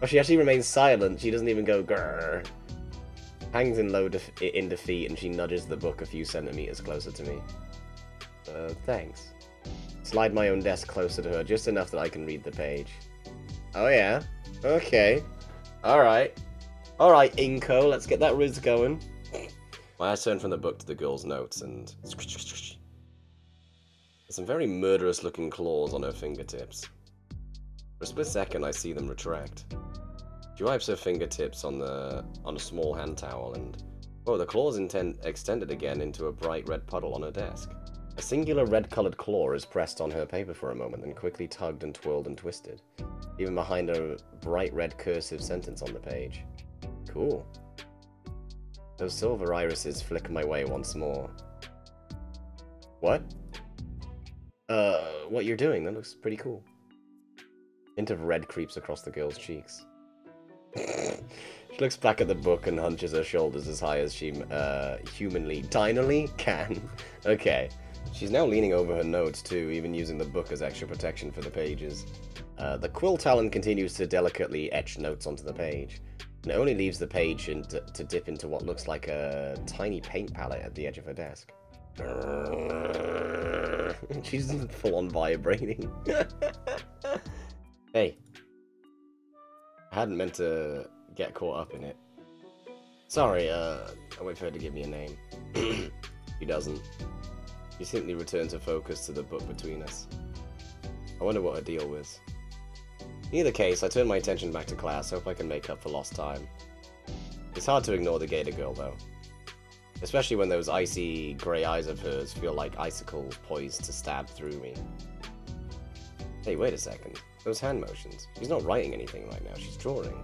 Oh, she actually remains silent. She doesn't even go grrr. Hangs in in defeat, and she nudges the book a few centimeters closer to me. Thanks. Slide my own desk closer to her, just enough that I can read the page. Oh yeah? Okay. Alright. Alright, Inko, let's get that riz going. My eyes turn from the book to the girl's notes, and... There's some very murderous-looking claws on her fingertips. For a split second, I see them retract. She wipes her fingertips on a small hand towel, and oh, the claws extended again into a bright red puddle on her desk. A singular red-colored claw is pressed on her paper for a moment, then quickly tugged and twirled and twisted, even behind a bright red cursive sentence on the page. Cool. Those silver irises flicker my way once more. What? What you're doing? That looks pretty cool. Hint of red creeps across the girl's cheeks. She looks back at the book and hunches her shoulders as high as she dinally can. Okay. She's now leaning over her notes too, even using the book as extra protection for the pages. The quill talon continues to delicately etch notes onto the page, and it only leaves the page to dip into what looks like a tiny paint palette at the edge of her desk. She's full-on vibrating. Hey. I hadn't meant to get caught up in it. Sorry, I wait for her to give me a name. She doesn't. She simply returned her focus to the book between us. I wonder what her deal was. In either case, I turned my attention back to class, hope I can make up for lost time. It's hard to ignore the Gator girl, though. Especially when those icy grey eyes of hers feel like icicles poised to stab through me. Hey, wait a second. Those hand motions. She's not writing anything right now, she's drawing.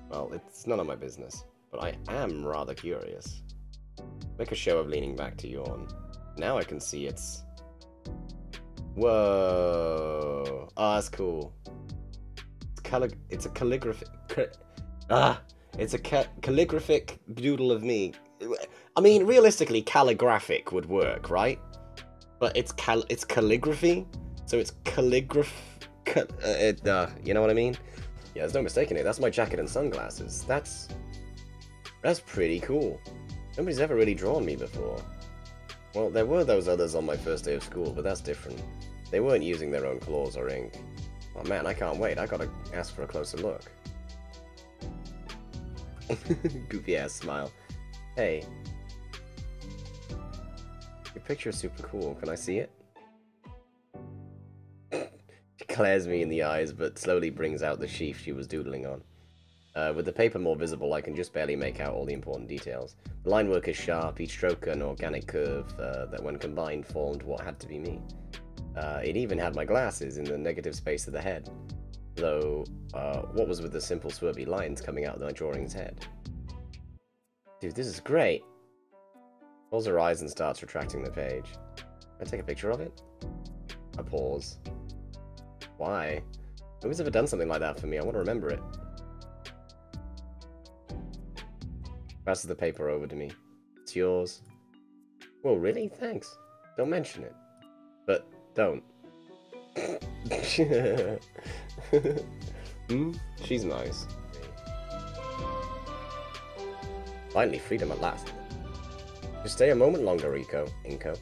Well, it's none of my business, but I am rather curious. Make a show of leaning back to yawn. Now I can see it's... Whoa! Oh, that's cool. It's a calligraphic... It's a calligraphic doodle of me. I mean, realistically, calligraphic would work, right? But it's calligraphy, so it's you know what I mean? Yeah, there's no mistaking it. That's my jacket and sunglasses. That's pretty cool. Nobody's ever really drawn me before. Well, there were those others on my first day of school, but that's different. They weren't using their own claws or ink. Oh man, I can't wait. I gotta ask for a closer look. Goofy ass smile. Hey. Your picture's super cool. Can I see it? She glares me in the eyes, but slowly brings out the sheaf she was doodling on. With the paper more visible, I can just barely make out all the important details. The line work is sharp, each stroke an organic curve that when combined formed what had to be me. It even had my glasses in the negative space of the head. Though, what was with the simple swervy lines coming out of my drawing's head? Dude, this is great! Closes her eyes and starts retracting the page. Can I take a picture of it? I pause. Why? Nobody's ever done something like that for me, I want to remember it. Passes the paper over to me. It's yours. Well, really? Thanks. Don't mention it. But, don't. She's nice. Finally, freedom at last. Just stay a moment longer, Inko.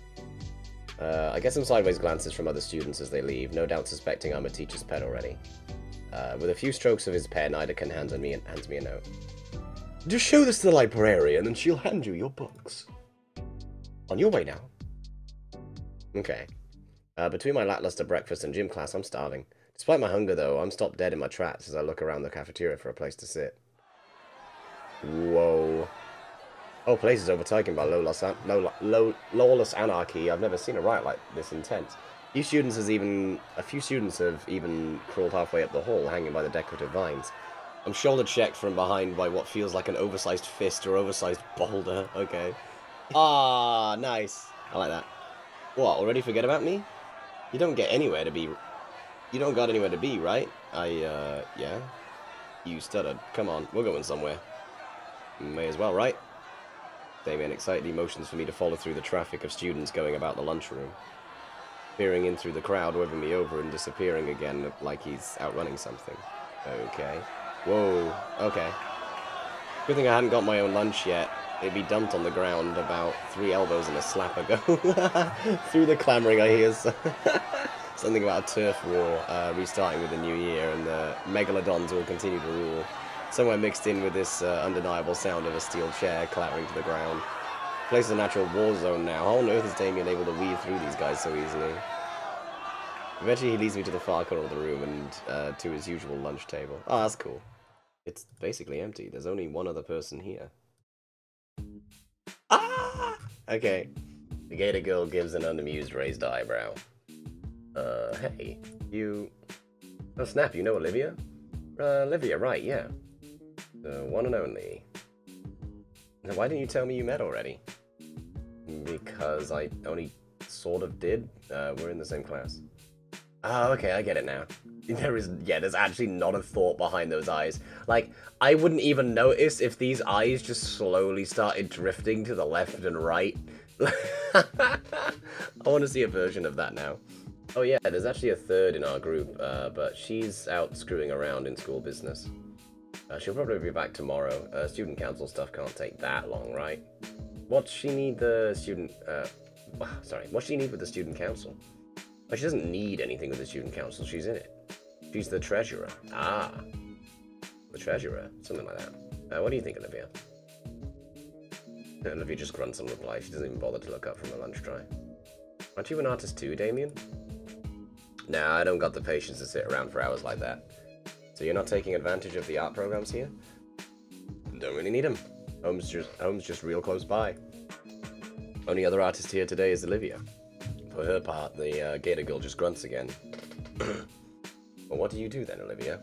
I get some sideways glances from other students as they leave, no doubt suspecting I'm a teacher's pet already. With a few strokes of his pen, Iadakan hands me a note. Just show this to the librarian and she'll hand you your books. On your way now. Okay. Between my lackluster breakfast and gym class, I'm starving. Despite my hunger, though, I'm stopped dead in my tracks as I look around the cafeteria for a place to sit. Whoa. Oh, place is overtaken by lawless anarchy. I've never seen a riot like this intense. A few students have even crawled halfway up the hall, hanging by the decorative vines. I'm shoulder checked from behind by what feels like an oversized fist or oversized boulder. Okay. Ah, nice. I like that. What, already forget about me? You don't get anywhere to be... You don't got anywhere to be, right? Yeah? You stuttered. Come on, we're going somewhere. May as well, right? Damien excitedly motions for me to follow through the traffic of students going about the lunchroom. Peering in through the crowd, waving me over and disappearing again like he's outrunning something. Okay. Whoa. Okay. Good thing I hadn't got my own lunch yet. It'd be dumped on the ground about 3 elbows and a slap ago. Through the clamouring I hear something about a turf war restarting with the new year, and the megalodons will continue to rule. Somewhere mixed in with this undeniable sound of a steel chair clattering to the ground. The place is a natural war zone now. How on earth is Damien able to weave through these guys so easily? Eventually he leads me to the far corner of the room and to his usual lunch table. Oh, that's cool. It's basically empty. There's only one other person here. Ah! Okay. The Gator girl gives an unamused raised eyebrow. Hey, you... Oh, snap, you know Olivia? Olivia, right, yeah. The one and only. Now, why didn't you tell me you met already? Because I only sort of did. We're in the same class. Oh, okay, I get it now. There's actually not a thought behind those eyes. Like, I wouldn't even notice if these eyes just slowly started drifting to the left and right. I want to see a version of that now. Oh yeah, there's actually a third in our group, but she's out screwing around in school business. She'll probably be back tomorrow. Student council stuff can't take that long, right? What's she need the student, sorry, what's she need with the student council? Oh, she doesn't need anything with the student council, she's in it. She's the treasurer. Ah. The treasurer, something like that. What do you think, Olivia? Olivia just grunts on reply, she doesn't even bother to look up from her lunch try. Aren't you an artist too, Damien? Nah, I don't got the patience to sit around for hours like that. So you're not taking advantage of the art programs here? Don't really need them. Home's just real close by. Only other artist here today is Olivia. For her part, the Gator girl just grunts again. Well, what do you do then, Olivia?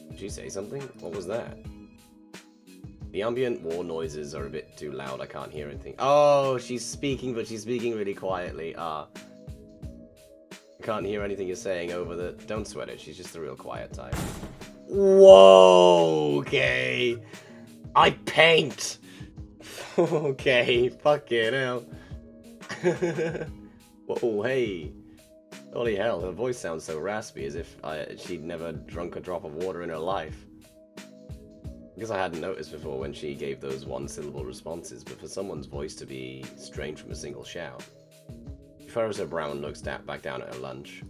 Did you say something? What was that? The ambient war noises are a bit too loud, I can't hear anything. Oh, she's speaking, but she's speaking really quietly. I can't hear anything you're saying over the... Don't sweat it, she's just a real quiet type. Whoa, okay. I paint. Okay, fucking hell. Whoa, hey. Holy hell, her voice sounds so raspy as if she'd never drunk a drop of water in her life. I guess I hadn't noticed before when she gave those one-syllable responses, but for someone's voice to be strained from a single shout. She furrows her brow and looks back down at her lunch.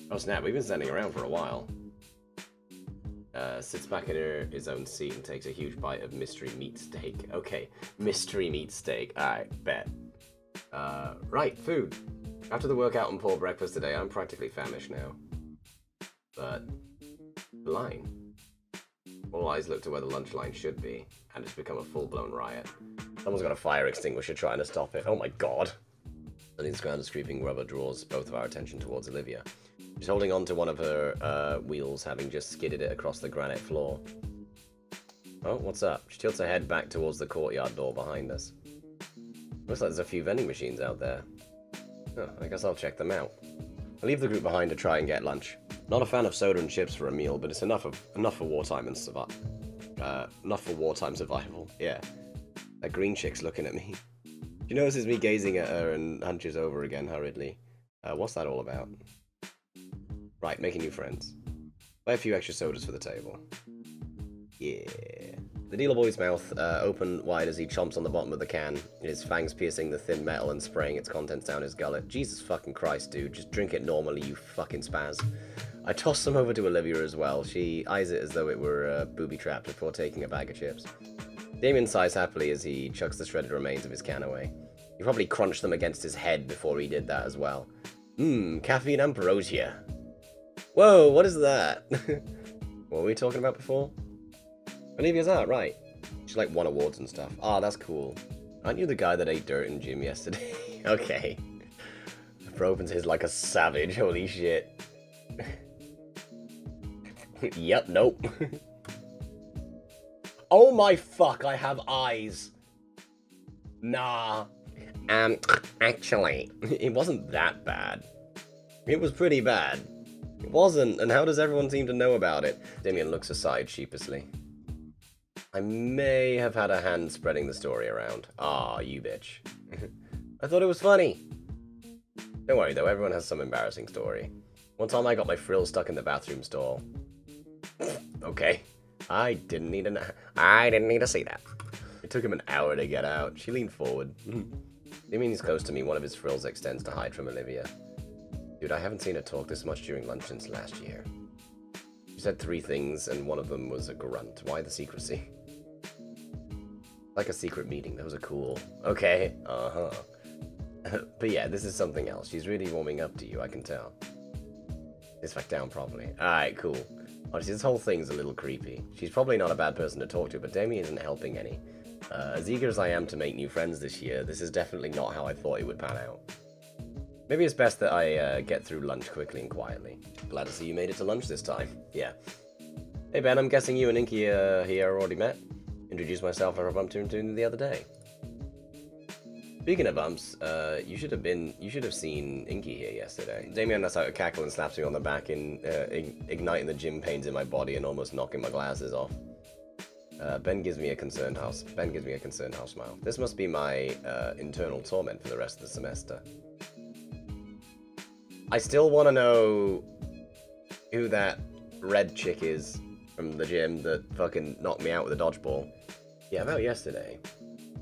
Oh snap, we've been standing around for a while. Sits back in his own seat and takes a huge bite of mystery meat steak. Okay, mystery meat steak. Alright, bet. Right, food. After the workout and poor breakfast today, I'm practically famished now. But... line. All eyes look to where the lunch line should be, and it's become a full-blown riot. Someone's got a fire extinguisher trying to stop it. Oh my god. Underneath the ground is creeping rubber draws both of our attention towards Olivia. She's holding on to one of her wheels, having just skidded it across the granite floor. Oh, what's up? She tilts her head back towards the courtyard door behind us. Looks like there's a few vending machines out there. Oh, I guess I'll check them out. I leave the group behind to try and get lunch. Not a fan of soda and chips for a meal, but it's enough for wartime and enough for wartime survival. Yeah. That green chick's looking at me. She notices me gazing at her and hunches over again hurriedly. What's that all about? Right, making new friends. Buy a few extra sodas for the table. Yeah. The dealer boy's mouth open wide as he chomps on the bottom of the can, his fangs piercing the thin metal and spraying its contents down his gullet. Jesus fucking Christ, dude. Just drink it normally, you fucking spaz. I toss some over to Olivia as well. She eyes it as though it were booby-trapped before taking a bag of chips. Damien sighs happily as he chucks the shredded remains of his can away. He probably crunched them against his head before he did that as well. Caffeine ambrosia. Whoa, what is that? What were we talking about before? Olivia's art, right. She like won awards and stuff. Ah, that's cool. Aren't you the guy that ate dirt in gym yesterday? Okay. Bro opens his like a savage, holy shit. Yep, nope. Oh my fuck, I have eyes. Nah. Actually, it wasn't that bad. It was pretty bad. It wasn't, and how does everyone seem to know about it? Damien looks aside sheepishly. I may have had a hand spreading the story around. Ah, you bitch. I thought it was funny. Don't worry though, everyone has some embarrassing story. One time I got my frill stuck in the bathroom stall. Okay. I didn't need to see that. It took him an hour to get out. She leaned forward. Damien is close to me, one of his frills extends to hide from Olivia. Dude, I haven't seen her talk this much during lunch since last year. She said 3 things, and one of them was a grunt. Why the secrecy? Like a secret meeting, those are cool. Okay, But yeah, this is something else. She's really warming up to you, I can tell. It's back down properly. Alright, cool. Honestly, this whole thing's a little creepy. She's probably not a bad person to talk to, but Damien isn't helping any. As eager as I am to make new friends this year, this is definitely not how I thought it would pan out. Maybe it's best that I get through lunch quickly and quietly. Glad to see you made it to lunch this time. Yeah. Hey Ben, I'm guessing you and Inky here already met? Introduced myself for a bump into the other day. Speaking of bumps, you should have seen Inky here yesterday. Damien lets out a cackle and slaps me on the back, igniting the gym pains in my body and almost knocking my glasses off. Ben gives me a concerned half smile. This must be my internal torment for the rest of the semester. I still want to know who that red chick is from the gym that fucking knocked me out with a dodgeball. Yeah, about yesterday.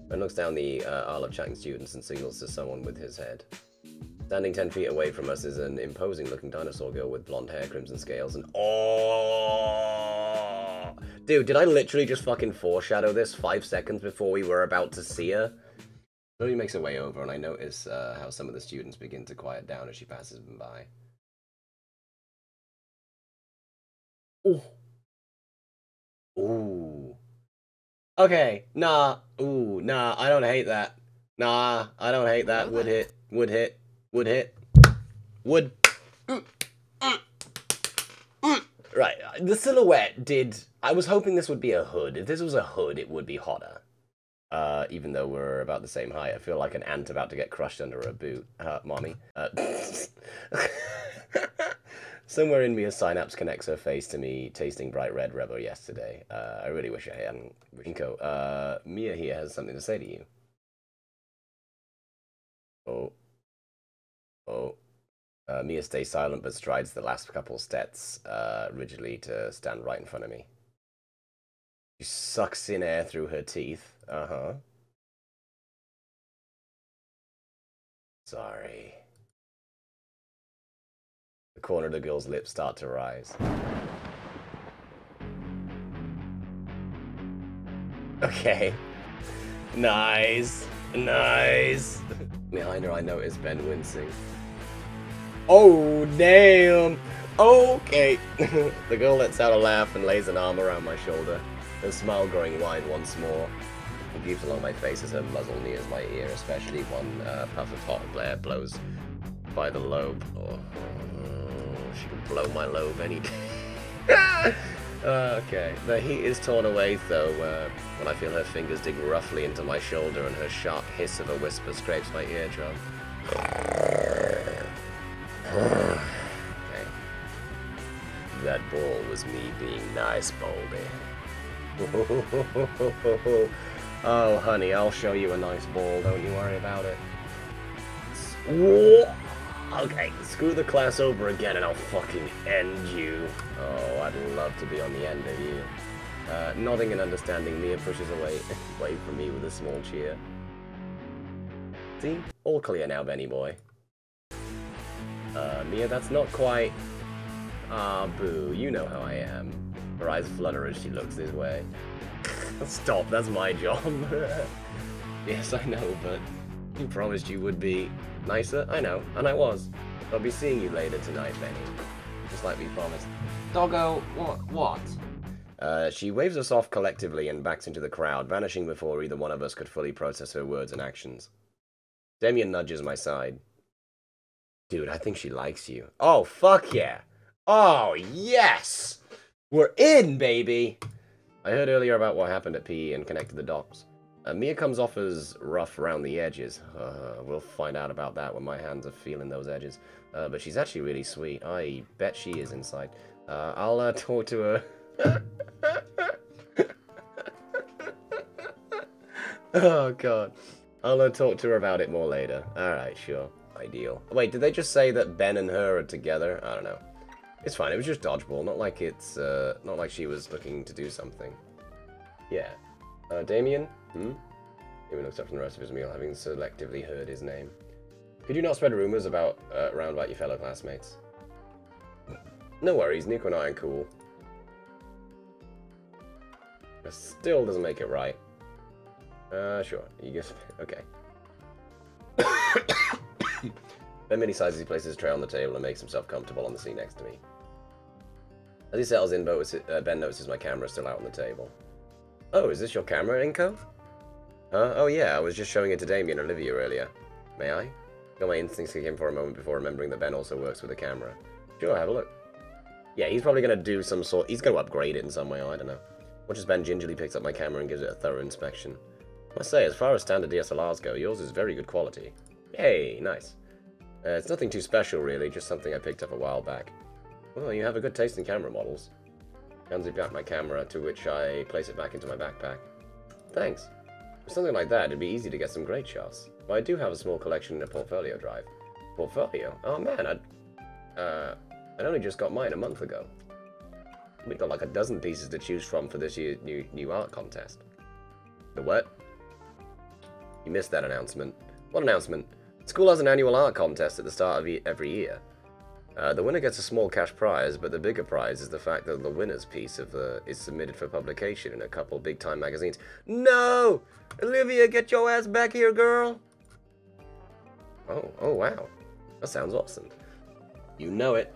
Ben looks down the aisle of chatting students and signals to someone with his head. Standing 10 feet away from us is an imposing-looking dinosaur girl with blonde hair, crimson scales, and oh, dude, did I literally just fucking foreshadow this 5 seconds before we were about to see her? Lily makes her way over, and I notice how some of the students begin to quiet down as she passes them by. Ooh. Ooh. Okay, nah. Ooh, nah, I don't hate that. Nah, I don't hate that. Would hit. Would hit. Would hit. Would. Right, the silhouette did... I was hoping this would be a hood. If this was a hood, it would be hotter. Even though we're about the same height. I feel like an ant about to get crushed under a boot. Mommy. Somewhere in me, a synapse connects her face to me, tasting bright red rubber yesterday. I really wish I hadn't. Inko, Mia here has something to say to you. Oh. Oh. Mia stays silent but strides the last couple steps rigidly to stand right in front of me. She sucks in air through her teeth. Uh-huh. Sorry. The corner of the girl's lips start to rise. Okay. Nice. Nice. Behind her, I notice Ben wincing. Oh, damn. Okay. The girl lets out a laugh and lays an arm around my shoulder, her smile growing wide once more. It keeps along my face as her muzzle nears my ear, especially one puff of hot glare blows by the lobe. Oh, she can blow my lobe any day. Okay. The heat is torn away, though, when I feel her fingers dig roughly into my shoulder and her sharp hiss of a whisper scrapes my eardrum. Okay. That ball was me being nice, Baldy. Oh, honey, I'll show you a nice ball, don't you worry about it. Okay, screw the class over again and I'll fucking end you. Oh, I'd love to be on the end of you. Nodding and understanding, Mia pushes away from me with a small cheer. See? All clear now, Benny boy. Mia, that's not quite... Ah, boo, you know how I am. Her eyes flutter as she looks this way. Stop, that's my job. Yes, I know, but you promised you would be nicer. I know, and I was. I'll be seeing you later tonight, Benny. Just like we promised. Doggo, what? She waves us off collectively and backs into the crowd, vanishing before either one of us could fully process her words and actions. Damien nudges my side. Dude, I think she likes you. Oh, fuck yeah. Oh, yes! We're in, baby! I heard earlier about what happened at PE and connected the dots. Mia comes off as rough around the edges. We'll find out about that when my hands are feeling those edges. But she's actually really sweet. I bet she is inside. I'll talk to her. Oh, God. I'll talk to her about it more later. Alright, sure. Ideal. Wait, did they just say that Ben and her are together? I don't know. It's fine, it was just dodgeball, not like it's, not like she was looking to do something. Yeah. Damien? Damien looks up from the rest of his meal, having selectively heard his name. Could you not spread rumors about, around about your fellow classmates? No worries, Nico and I are cool. That still doesn't make it right. Sure, you guess, okay. Ben Mini sizes, he places his tray on the table and makes himself comfortable on the seat next to me. As he settles in, Ben notices my camera still out on the table. Oh, is this your camera, Inko? Huh? Oh yeah, I was just showing it to Damien and Olivia earlier. May I? Got my instincts kick in for a moment before remembering that Ben also works with a camera. Sure, have a look. Yeah, he's probably going to do some sort... He's going to upgrade it in some way, I don't know. Watch as Ben gingerly picks up my camera and gives it a thorough inspection. I must say, as far as standard DSLRs go, yours is very good quality. Hey, nice. It's nothing too special, really, just something I picked up a while back. Well, you have a good taste in camera models. Hands back my camera, to which I place it back into my backpack. Thanks. For something like that, it'd be easy to get some great shots. But I do have a small collection in a portfolio drive. Portfolio? Oh man, I'd only just got mine a month ago. We got like a dozen pieces to choose from for this year's new art contest. The what? You missed that announcement. What announcement? School has an annual art contest at the start of every year. The winner gets a small cash prize, but the bigger prize is the fact that the winner's piece is submitted for publication in a couple big-time magazines. No! Olivia, get your ass back here, girl! Oh, wow. That sounds awesome. You know it.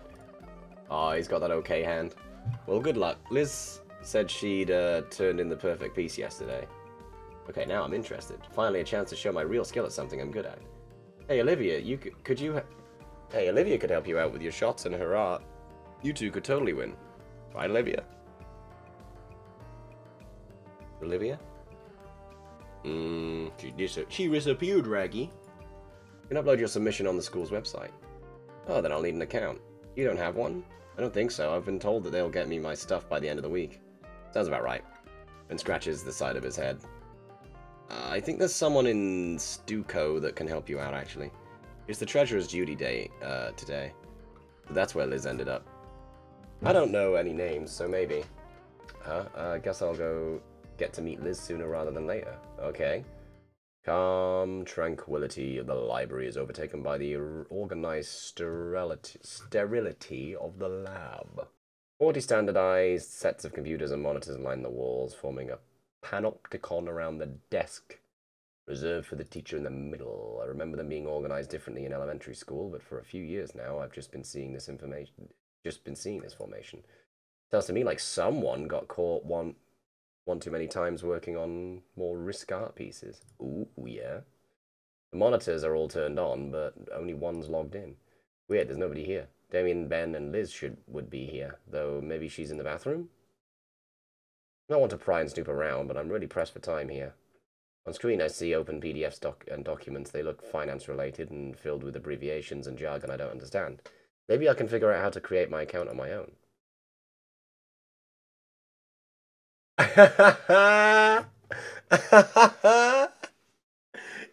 Oh, he's got that okay hand. Well, good luck. Liz said she'd turned in the perfect piece yesterday. Okay, now I'm interested. Finally a chance to show my real skill at something I'm good at. Hey, Olivia, Hey, Olivia could help you out with your shots and her art. You two could totally win. Right, Olivia? Olivia? She disappeared, Raggy. You can upload your submission on the school's website. Oh, then I'll need an account. You don't have one? I don't think so. I've been told that they'll get me my stuff by the end of the week. Sounds about right. And scratches the side of his head. I think there's someone in Stuco that can help you out, actually. It's the treasurer's duty day today. That's where Liz ended up. I don't know any names, so maybe. I guess I'll go get to meet Liz sooner rather than later. Okay. Calm tranquility of the library is overtaken by the organized sterility of the lab. 40 standardized sets of computers and monitors line the walls, forming a panopticon around the desk, reserved for the teacher in the middle. I remember them being organized differently in elementary school, but for a few years now, I've just been seeing this formation. Sounds to me like someone got caught one too many times working on more risk art pieces. Ooh, yeah. The monitors are all turned on, but only one's logged in. Weird, there's nobody here. Damien, Ben, and Liz would be here, though maybe she's in the bathroom? I don't want to pry and snoop around, but I'm really pressed for time here. On screen I see open PDFs and documents. They look finance-related and filled with abbreviations and jargon I don't understand. Maybe I can figure out how to create my account on my own.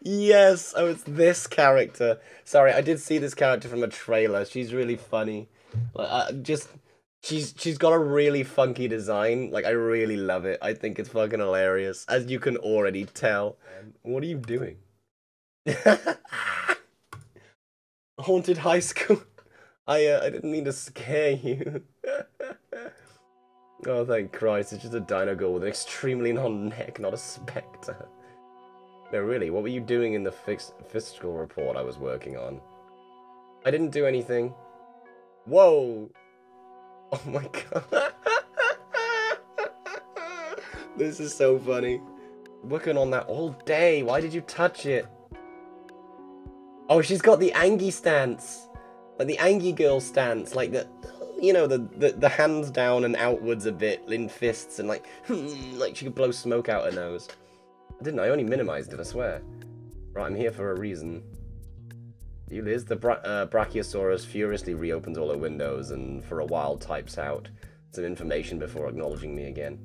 Yes, oh, it's this character. Sorry, I did see this character from a trailer. She's really funny. She's got a really funky design. Like, I really love it. I think it's fucking hilarious, as you can already tell. What are you doing? Haunted high school. I didn't mean to scare you. Oh, thank Christ, it's just a dino girl with an extremely long neck, not a spectre. No, really, what were you doing in the fiscal report I was working on? I didn't do anything. Whoa! Oh my god. This is so funny. Working on that all day, why did you touch it? Oh, she's got the Angie stance. Like the Angie girl stance, like the... You know, the hands down and outwards a bit in fists and like she could blow smoke out her nose. I didn't, I only minimized it, I swear. Right, I'm here for a reason. You, Liz? The Brachiosaurus furiously reopens all her windows and for a while types out some information before acknowledging me again.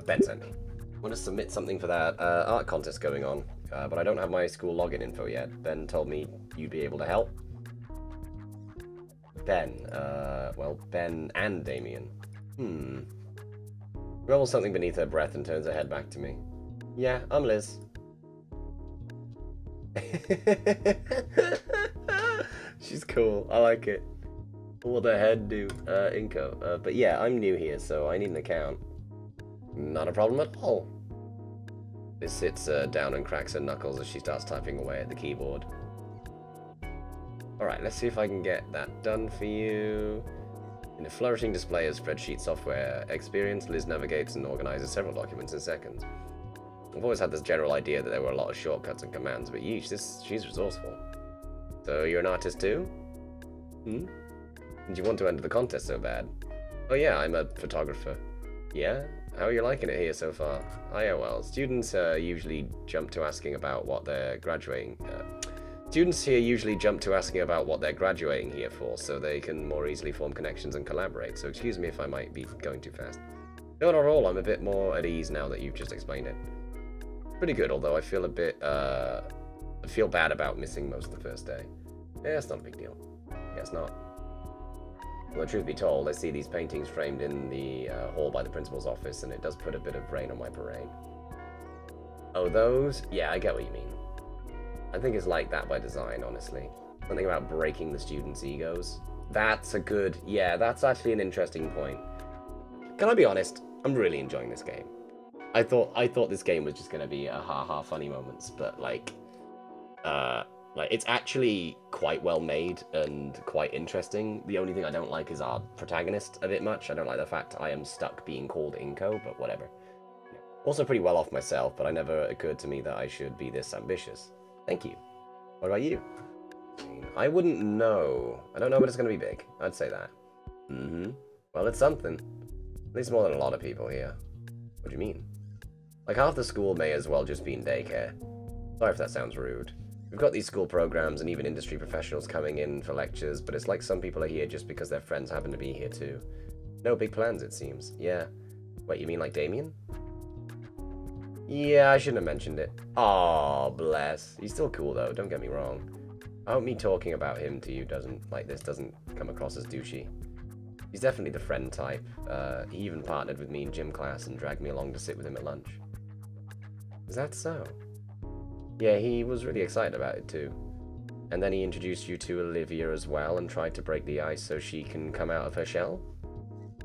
Ben sent me. I want to submit something for that art contest going on, but I don't have my school login info yet. Ben told me you'd be able to help. Ben, well, Ben and Damien. Grumbles something beneath her breath and turns her head back to me. Yeah, I'm Liz. She's cool, I like it. What the head do, Inco. But yeah, I'm new here, so I need an account. Not a problem at all. Liz sits down and cracks her knuckles as she starts typing away at the keyboard. Alright, let's see if I can get that done for you. In a flourishing display of spreadsheet software experience, Liz navigates and organizes several documents in seconds. I've always had this general idea that there were a lot of shortcuts and commands, but yeesh, she's resourceful. So you're an artist too? Did you want to enter the contest so bad? Oh yeah, I'm a photographer. Yeah? How are you liking it here so far? IOL. Students usually jump to asking about what they're graduating... Students here usually jump to asking about what they're graduating here for, so they can more easily form connections and collaborate, so excuse me if I might be going too fast. No, not at all, I'm a bit more at ease now that you've just explained it. Pretty good, although I feel a bit, I feel bad about missing most of the first day. Yeah, it's not a big deal. Yeah, it's not. Well, truth be told, I see these paintings framed in the hall by the principal's office, and it does put a bit of rain on my parade. Oh, those? Yeah, I get what you mean. I think it's like that by design, honestly. Something about breaking the students' egos. That's a good... Yeah, that's actually an interesting point. Can I be honest? I'm really enjoying this game. I thought this game was just going to be a ha-ha funny moments, but, like, it's actually quite well made and quite interesting. The only thing I don't like is our protagonist a bit much. I don't like the fact I am stuck being called Inko, but whatever. Also pretty well off myself, but it never occurred to me that I should be this ambitious. Thank you. What about you? I wouldn't know. I don't know, but it's going to be big. I'd say that. Well, it's something. At least more than a lot of people here. What do you mean? Like, half the school may as well just be in daycare. Sorry if that sounds rude. We've got these school programs and even industry professionals coming in for lectures, but it's like some people are here just because their friends happen to be here too. No big plans, it seems. Yeah. Wait, you mean like Damien? Yeah, I shouldn't have mentioned it. Aw, bless. He's still cool though, don't get me wrong. I hope me talking about him to you doesn't come across as douchey. He's definitely the friend type. He even partnered with me in gym class and dragged me along to sit with him at lunch. Is that so? Yeah, he was really excited about it too. And then he introduced you to Olivia as well and tried to break the ice so she can come out of her shell?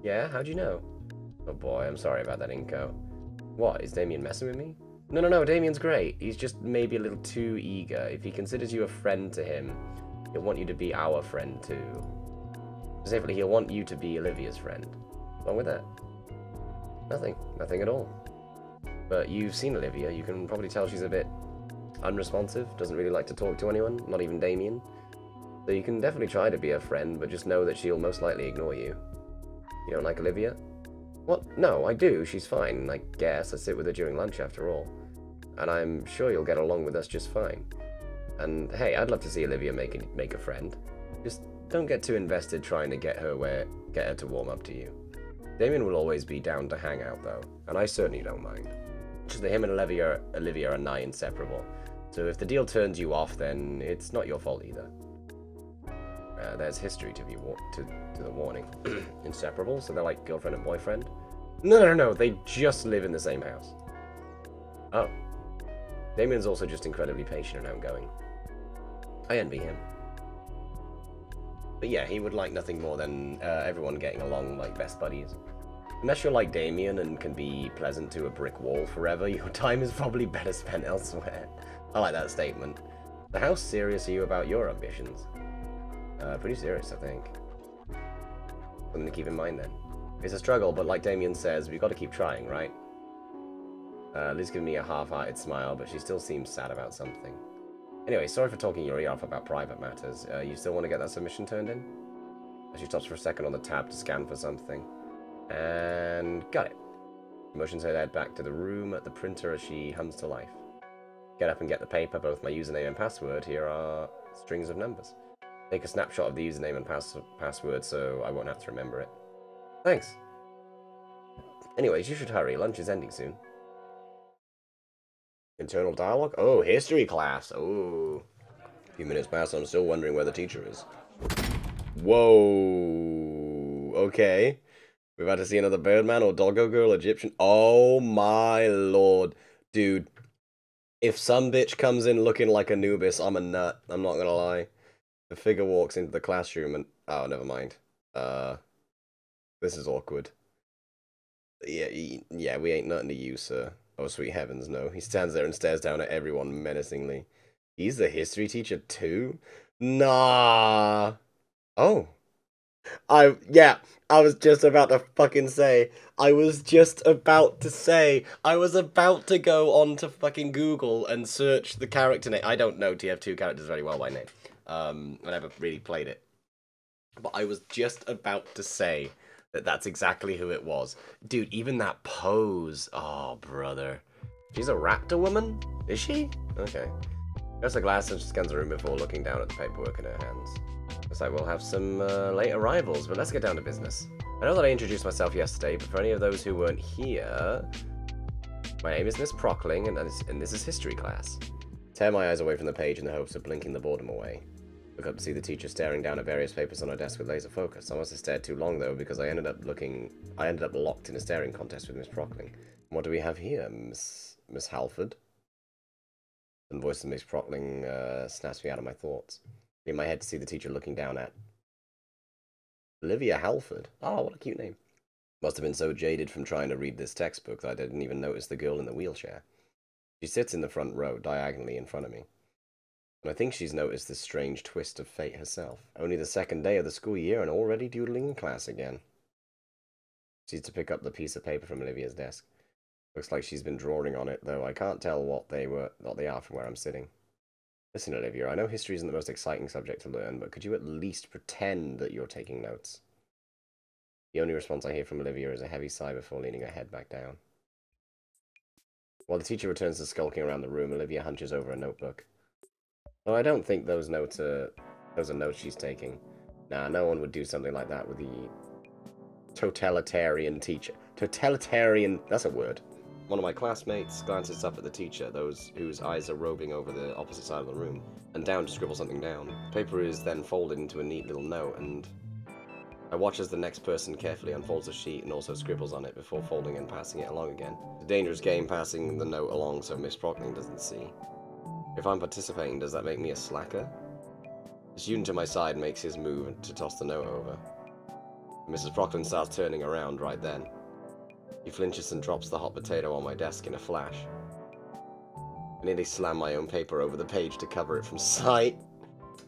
Yeah, how'd you know? Oh boy, I'm sorry about that, Inko. What, is Damien messing with me? No, Damien's great. He's just maybe a little too eager. If he considers you a friend to him, he'll want you to be our friend too. Specifically, he'll want you to be Olivia's friend. What's wrong with that? Nothing at all. But you've seen Olivia, you can probably tell she's a bit unresponsive, doesn't really like to talk to anyone, not even Damien. So you can definitely try to be her friend, but just know that she'll most likely ignore you. You don't like Olivia? What? No, I do, she's fine, I guess. I sit with her during lunch after all. And I'm sure you'll get along with us just fine. And hey, I'd love to see Olivia make a friend. Just don't get too invested trying to get her to warm up to you. Damien will always be down to hang out though, and I certainly don't mind. Just that him and Olivia are nigh inseparable. So if the deal turns you off, then it's not your fault either. There's history to the warning. Inseparable? So they're like girlfriend and boyfriend? No, they just live in the same house. Oh. Damien's also just incredibly patient and outgoing. I envy him. But yeah, he would like nothing more than everyone getting along like best buddies. Unless you're like Damien and can be pleasant to a brick wall forever, your time is probably better spent elsewhere. I like that statement. So how serious are you about your ambitions? Pretty serious, I think. Something to keep in mind then. It's a struggle, but like Damien says, we've got to keep trying, right? Liz giving me a half-hearted smile, but she still seems sad about something. Anyway, sorry for talking your ear off about private matters. You still want to get that submission turned in? She stops for a second on the tab to scan for something. And got it. Motions her head back to the room at the printer as she hums to life. Get up and get the paper, both my username and password. Here are strings of numbers. Take a snapshot of the username and password so I won't have to remember it. Thanks. Anyways, you should hurry. Lunch is ending soon. Internal dialogue? Oh, history class. Oh. A few minutes past, I'm still wondering where the teacher is. Whoa. Okay. We've had to see another Birdman or Doggo Girl Egyptian. Oh my lord. Dude. If some bitch comes in looking like Anubis, I'm a nut. I'm not gonna lie. The figure walks into the classroom and... Oh, never mind. This is awkward. Yeah, we ain't nothing to you, sir. Oh, sweet heavens, no. He stands there and stares down at everyone menacingly. He's the history teacher too? Nah. Oh. I was just about to fucking say. I was about to go on to fucking Google and search the character name. I don't know TF2 characters very well by name. I never really played it. But I was just about to say that that's exactly who it was. Dude, even that pose. Oh, brother. She's a raptor woman? Is she? Okay. There's a glass and she scans the room before looking down at the paperwork in her hands. Looks like we'll have some late arrivals, but let's get down to business. I know that I introduced myself yesterday, but for any of those who weren't here... My name is Miss Prockling, and this is history class. Tear my eyes away from the page in the hopes of blinking the boredom away. Look up to see the teacher staring down at various papers on her desk with laser focus. I must have stared too long, though, because I ended up locked in a staring contest with Miss Prockling. What do we have here, Miss Halford? The voice of Miss Prockling snaps me out of my thoughts. In my head to see the teacher looking down at Olivia Halford. Oh, what a cute name. Must have been so jaded from trying to read this textbook that I didn't even notice the girl in the wheelchair. She sits in the front row, diagonally in front of me. And I think she's noticed this strange twist of fate herself. Only the second day of the school year and already doodling in class again. She's to pick up the piece of paper from Olivia's desk. Looks like she's been drawing on it, though I can't tell what they are from where I'm sitting. Listen, Olivia, I know history isn't the most exciting subject to learn, but could you at least pretend that you're taking notes? The only response I hear from Olivia is a heavy sigh before leaning her head back down. While the teacher returns to skulking around the room, Olivia hunches over a notebook. Oh, I don't think those notes are notes she's taking. Nah, no one would do something like that with the totalitarian teacher. Totalitarian, that's a word. One of my classmates glances up at the teacher, those whose eyes are roving over the opposite side of the room, and down to scribble something down. The paper is then folded into a neat little note, and I watch as the next person carefully unfolds the sheet and also scribbles on it before folding and passing it along again. It's a dangerous game passing the note along so Miss Prockling doesn't see. If I'm participating, does that make me a slacker? The student to my side makes his move to toss the note over. Mrs. Prockling starts turning around right then. He flinches and drops the hot potato on my desk in a flash. I nearly slam my own paper over the page to cover it from sight.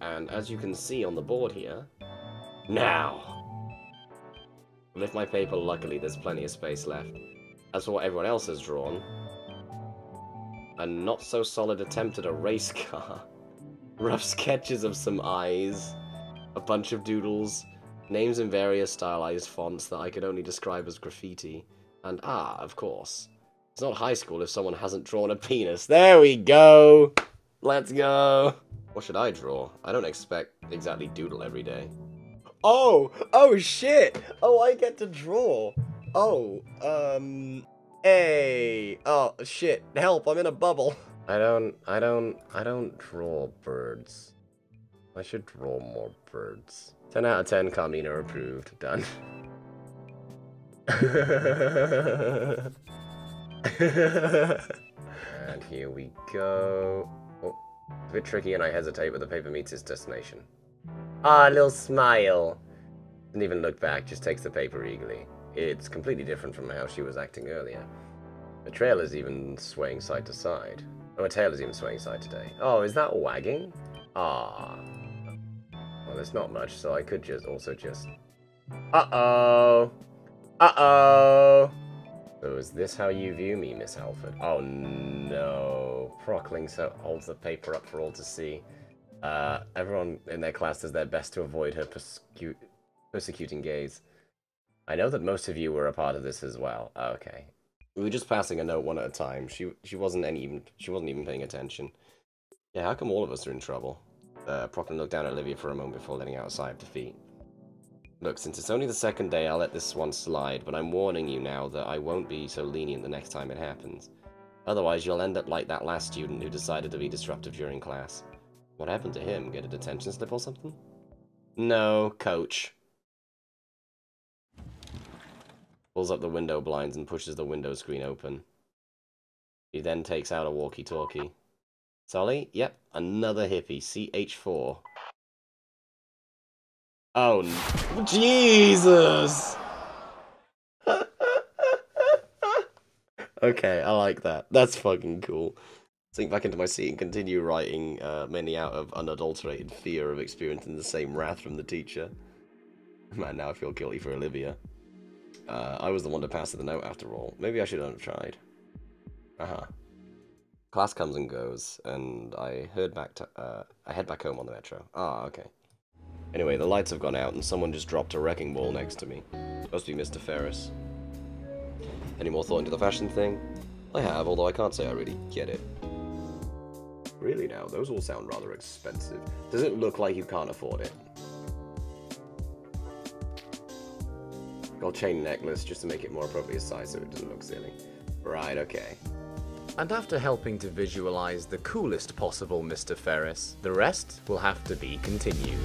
And as you can see on the board here, now! I lift my paper, luckily there's plenty of space left. As for what everyone else has drawn, a not-so-solid attempt at a race car, rough sketches of some eyes, a bunch of doodles, names in various stylized fonts that I could only describe as graffiti, and of course, it's not high school if someone hasn't drawn a penis. There we go! Let's go! What should I draw? I don't expect exactly doodle every day. Oh shit! Oh, I get to draw. Oh, hey! Oh, shit, help, I'm in a bubble. I don't draw birds. I should draw more birds. 10 out of 10, Carmina approved. Done. And here we go. Oh, it's a bit tricky and I hesitate, but the paper meets its destination. Ah, a little smile. Doesn't even look back, just takes the paper eagerly. It's completely different from how she was acting earlier. The trail is even swaying side to side. Oh, her tail is even swaying side today. Oh, is that wagging? Ah. Well, there's not much, so I could also just... Uh-oh! Uh-oh! So is this how you view me, Miss Halford? Oh, no. Prockling so holds the paper up for all to see. Everyone in their class does their best to avoid her persecuting gaze. I know that most of you were a part of this as well. Okay. We were just passing a note one at a time. She wasn't even paying attention. Yeah, how come all of us are in trouble? Prockling looked down at Olivia for a moment before letting out a sigh of defeat. Look, since it's only the second day, I'll let this one slide, but I'm warning you now that I won't be so lenient the next time it happens. Otherwise, you'll end up like that last student who decided to be disruptive during class. What happened to him? Get a detention slip or something? No, coach. Pulls up the window blinds and pushes the window screen open. He then takes out a walkie-talkie. Solly? Yep, another hippie. CH4. Oh, no. Jesus! Okay, I like that. That's fucking cool. Sink back into my seat and continue writing, mainly out of unadulterated fear of experiencing the same wrath from the teacher. Man, now I feel guilty for Olivia. I was the one to pass her the note after all. Maybe I should have tried. Class comes and goes, and I head back home on the metro. Okay. Anyway, the lights have gone out, and someone just dropped a wrecking ball next to me. Must be Mr. Ferris. Any more thought into the fashion thing? I have, although I can't say I really get it. Really now, those all sound rather expensive. Does it look like you can't afford it? Gold chain necklace just to make it more appropriate size so it doesn't look silly. Right, okay. And after helping to visualize the coolest possible Mr. Ferris, the rest will have to be continued.